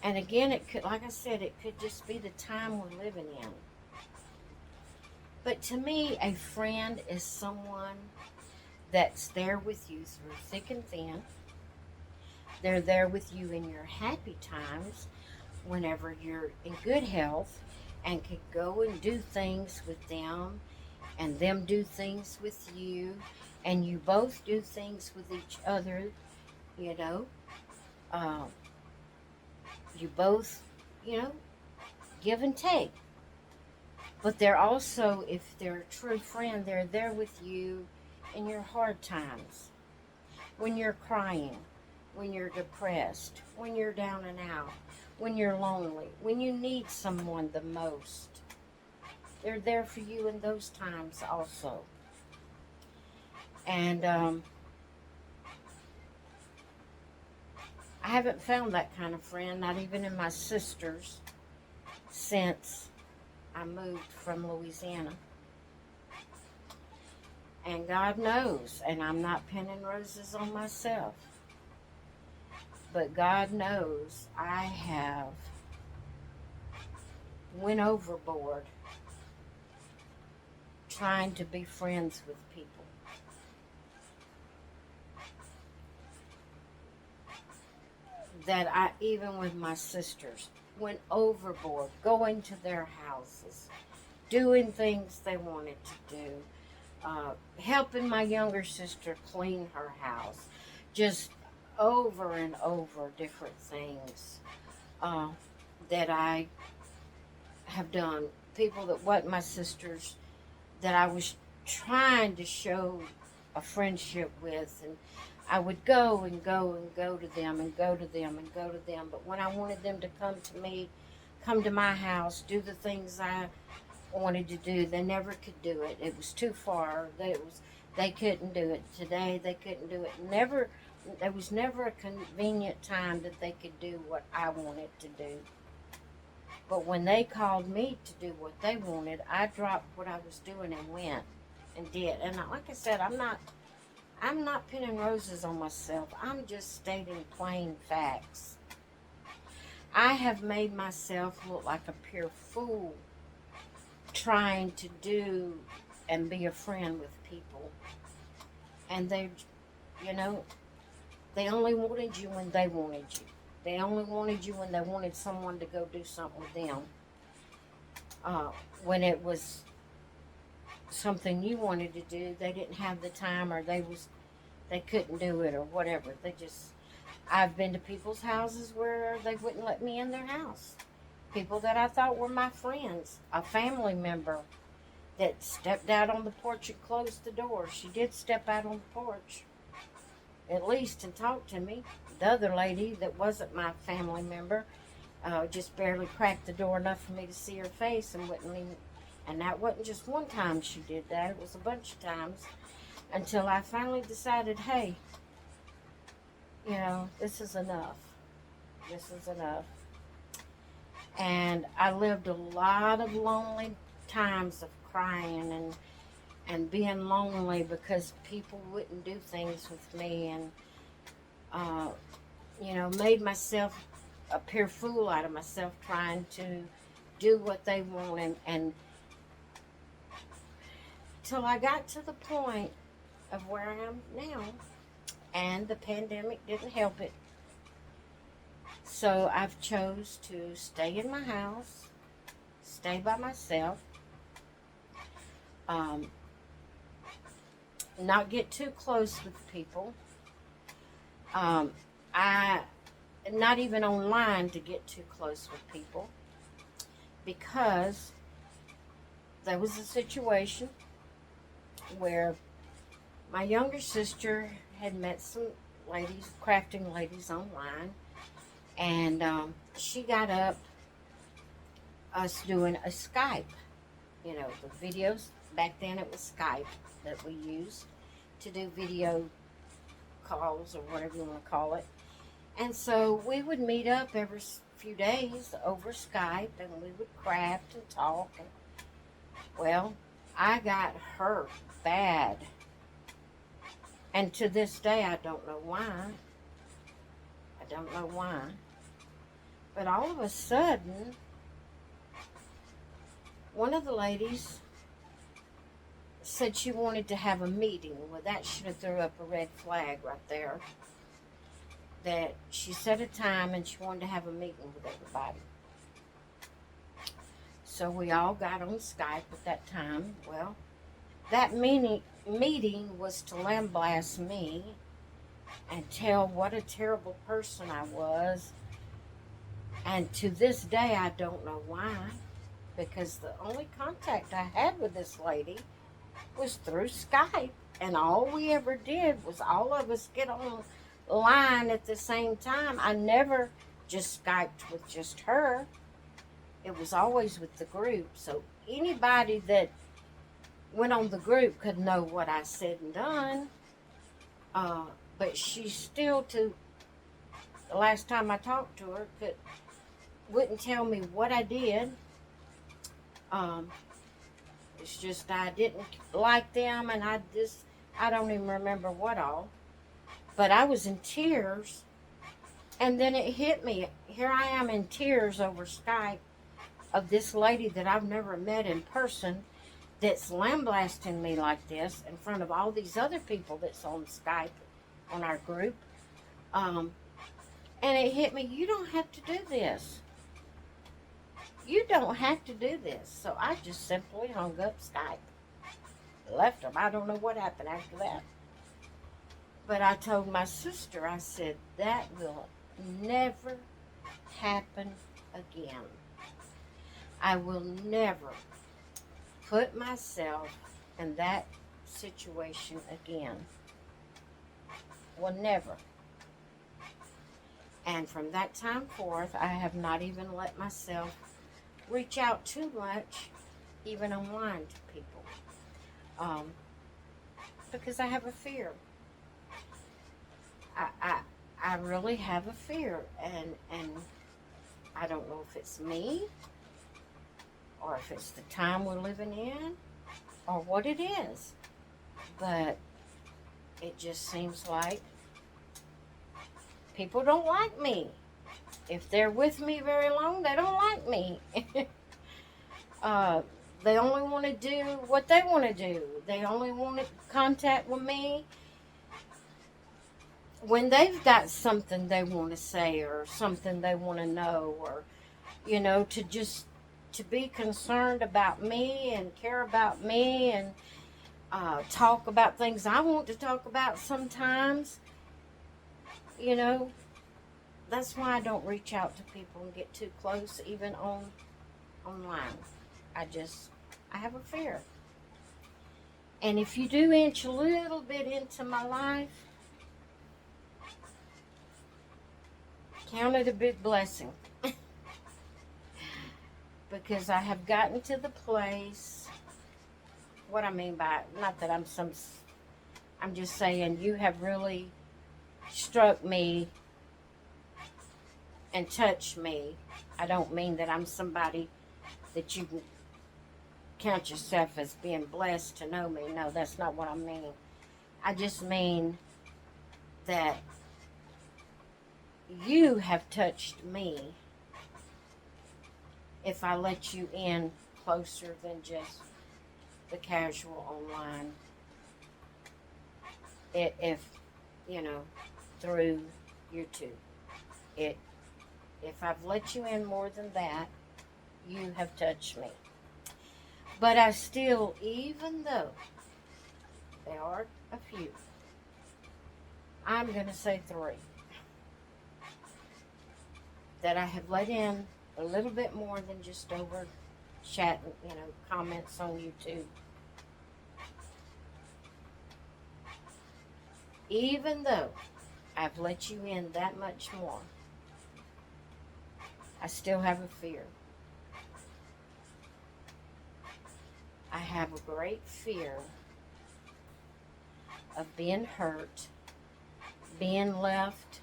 And again, it could, like I said, it could just be the time we're living in. But to me, a friend is someone that's there with you through thick and thin. They're there with you in your happy times, whenever you're in good health, and can go and do things with them, and them do things with you, and you both do things with each other, you know. You both, give and take. But they're also, if they're a true friend, they're there with you in your hard times. When you're crying, when you're depressed, when you're down and out, when you're lonely, when you need someone the most. They're there for you in those times also. And I haven't found that kind of friend, not even in my sisters, since I moved from Louisiana. And God knows, and I'm not pinning roses on myself, but God knows I have went overboard trying to be friends with people. That I, even with my sisters, went overboard, going to their houses, doing things they wanted to do, helping my younger sister clean her house, just over and over different things that I have done. People that wasn't my sisters, that I was trying to show a friendship with, and I would go and go and go to them and go to them and go to them. But when I wanted them to come to me, come to my house, do the things I wanted to do, they never could do it. It was too far. They couldn't do it. Today they couldn't do it. There was never a convenient time that they could do what I wanted to do. But when they called me to do what they wanted, I dropped what I was doing and went and did. And like I said, I'm not pinning roses on myself. I'm just stating plain facts. I have made myself look like a pure fool trying to do and be a friend with people. And they only wanted you when they wanted you. They only wanted you when they wanted someone to go do something with them. When it was something you wanted to do, they didn't have the time, or they couldn't do it, or whatever. I've been to people's houses where they wouldn't let me in their house. people that I thought were my friends, a family member that stepped out on the porch and closed the door. She did step out on the porch, at least, and talk to me. The other lady that wasn't my family member just barely cracked the door enough for me to see her face and wouldn't leave. And that wasn't just one time she did that. It was a bunch of times until I finally decided, hey, this is enough. This is enough. And I lived a lot of lonely times of crying and being lonely because people wouldn't do things with me, and made myself appear fool out of myself trying to do what they wanted, and till I got to the point of where I am now, and the pandemic didn't help it. So I've chose to stay in my house, stay by myself, not get too close with people. I not even online to get too close with people, because there was a situation where my younger sister had met some ladies, crafting ladies online, and she got up us doing a Skype. The videos, back then it was Skype that we used to do video calls or whatever you want to call it. And so we would meet up every few days over Skype, and we would craft and talk. And, well, I got hurt bad. And to this day, I don't know why. I don't know why. But all of a sudden, one of the ladies said she wanted to have a meeting. Well, that should have threw up a red flag right there. That she set a time and she wanted to have a meeting with everybody. So we all got on Skype at that time. Well, that meeting was to lambaste me and tell what a terrible person I was. And to this day, I don't know why. Because the only contact I had with this lady was through Skype. And all we ever did was all of us get online at the same time. I never just Skyped with just her. It was always with the group. So anybody that went on the group could know what I said and done. But she still, to the last time I talked to her, wouldn't tell me what I did. It's just I didn't like them, and I don't even remember what all. But I was in tears, and then it hit me. Here I am in tears over Skype of this lady that I've never met in person that's lambasting me like this in front of all these other people that's on Skype on our group. And it hit me, you don't have to do this. You don't have to do this. So I just simply hung up Skype. Left them. I don't know what happened after that. But I told my sister, I said, that will never happen again. I will never put myself in that situation again. Will never. And from that time forth, I have not even let myself reach out too much, even online, to people. Because I have a fear. I really have a fear, and I don't know if it's me, or if it's the time we're living in, or what it is. But it just seems like people don't like me. If they're with me very long, they don't like me. They only want to do what they want to do. They only want to contact with me when they've got something they want to say, or something they want to know, or, to be concerned about me and care about me, and talk about things I want to talk about sometimes. that's why I don't reach out to people and get too close, even online. I have a fear. And if you do inch a little bit into my life, count it a big blessing. Because I have gotten to the place, what I mean by, not that I'm just saying you have really struck me and touched me. I don't mean that I'm somebody that you can count yourself as being blessed to know me. No, that's not what I mean. I just mean that you have touched me if I let you in closer than just the casual online. If you know, through YouTube. If I've let you in more than that, you have touched me. But I still, even though there are a few, I'm going to say 3, that I have let in a little bit more than just over chat, comments on YouTube. Even though I've let you in that much more, I still have a fear. I have a great fear of being hurt, being left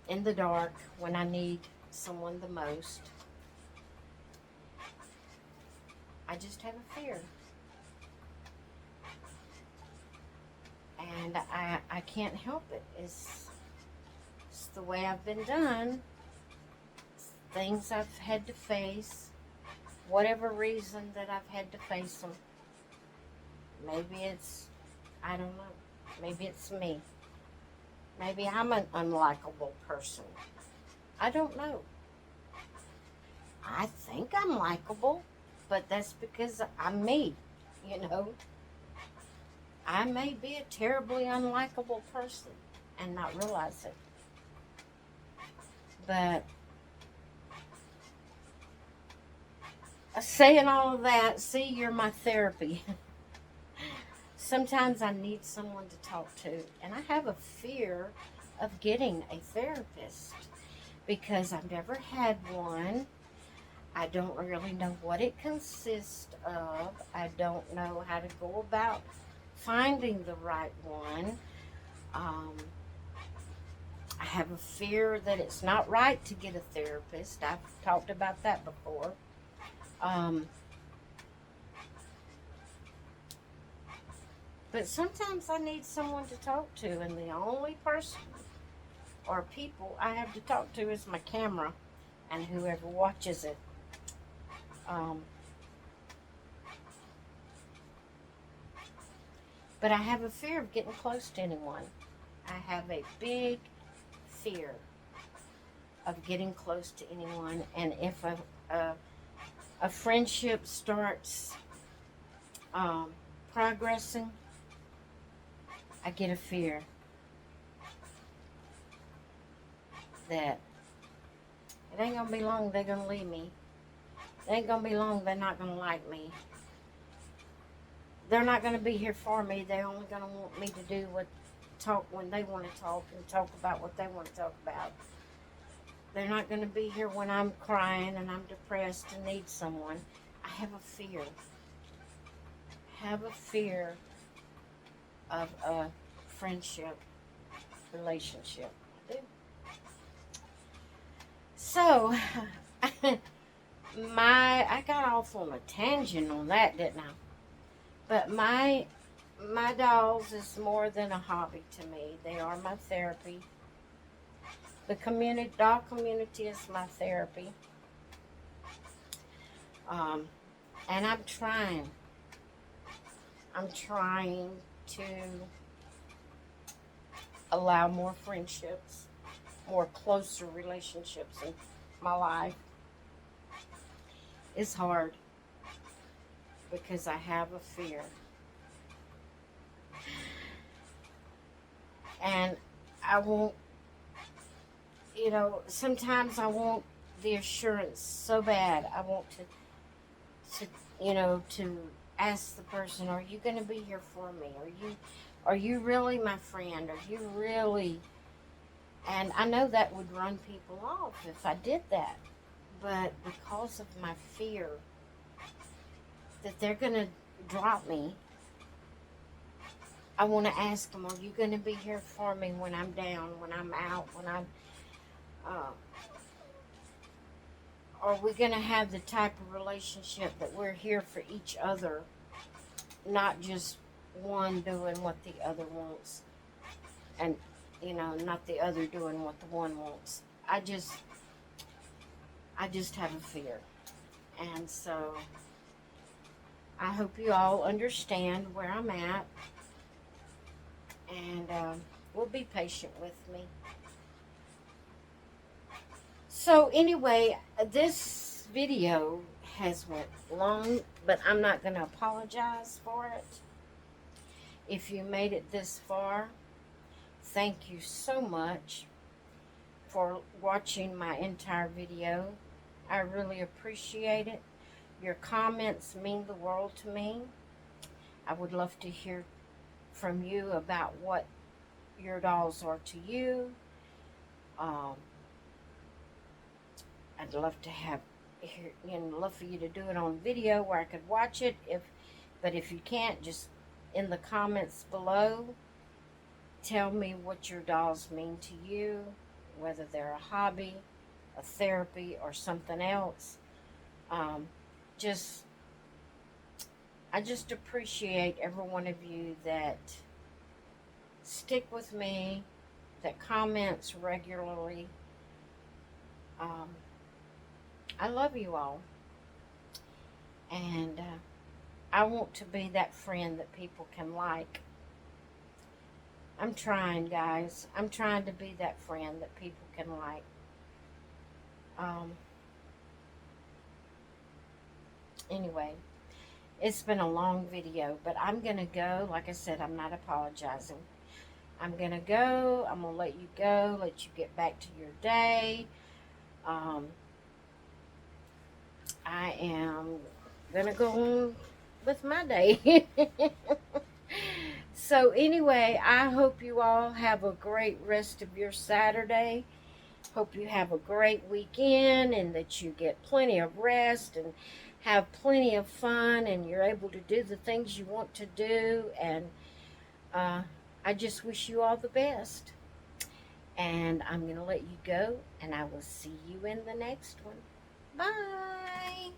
in the dark when I need someone the most. I just have a fear. And I can't help it. It's the way I've been done. It's things I've had to face. Whatever reason that I've had to face them. Maybe it's, I don't know. Maybe it's me. Maybe I'm an unlikable person. I don't know. I think I'm likable, but that's because I'm me, I may be a terribly unlikable person and not realize it. But saying all of that, see, you're my therapy. Sometimes I need someone to talk to, and I have a fear of getting a therapist because I've never had one. I don't really know what it consists of. I don't know how to go about finding the right one. I have a fear that it's not right to get a therapist. I've talked about that before. But sometimes I need someone to talk to, and the only person or people I have to talk to is my camera and whoever watches it. But I have a fear of getting close to anyone. I have a big fear of getting close to anyone, and if a friendship starts progressing, I get a fear that it ain't gonna be long they're gonna leave me. It ain't gonna be long they're not gonna like me. They're not gonna be here for me. They're only gonna want me to do talk when they want to talk and talk about what they want to talk about. They're not gonna be here when I'm crying and I'm depressed and need someone. I have a fear. I have a fear of a friendship relationship. I do. So, I got off on a tangent on that, didn't I? But my dolls is more than a hobby to me. They are my therapy. The doll community is my therapy. And I'm trying to allow more friendships, more closer relationships in my life. It's hard because I have a fear. And I won't you know, sometimes I want the assurance so bad. I want to you know, to ask the person, are you going to be here for me? Are you really my friend? Are you really? And I know that would run people off if I did that. But because of my fear that they're going to drop me, I want to ask them, are you going to be here for me when I'm down, when I'm out, when I'm, uh, are we going to have the type of relationship that we're here for each other, not just one doing what the other wants, and, you know, not the other doing what the one wants. I just have a fear. And so I hope you all understand where I'm at, and will be patient with me. So anyway, this video has went long, but I'm not going to apologize for it. If you made it this far, thank you so much for watching my entire video. I really appreciate it. Your comments mean the world to me. I would love to hear from you about what your dolls are to you. Um, I'd love to have, you know, love for you to do it on video where I could watch it. But if you can't, just in the comments below, tell me what your dolls mean to you, whether they're a hobby, a therapy, or something else. Um, just, I just appreciate every one of you that stick with me, that comments regularly. Um, I love you all, and I want to be that friend that people can like. I'm trying, guys. I'm trying to be that friend that people can like. Um, anyway, it's been a long video, but I'm going to go. Like I said, I'm not apologizing. I'm going to go. I'm going to let you go, let you get back to your day. I am going to go on with my day. So anyway, I hope you all have a great rest of your Saturday. Hope you have a great weekend and that you get plenty of rest and have plenty of fun and you're able to do the things you want to do. And I just wish you all the best. And I'm going to let you go, and I will see you in the next one. Bye.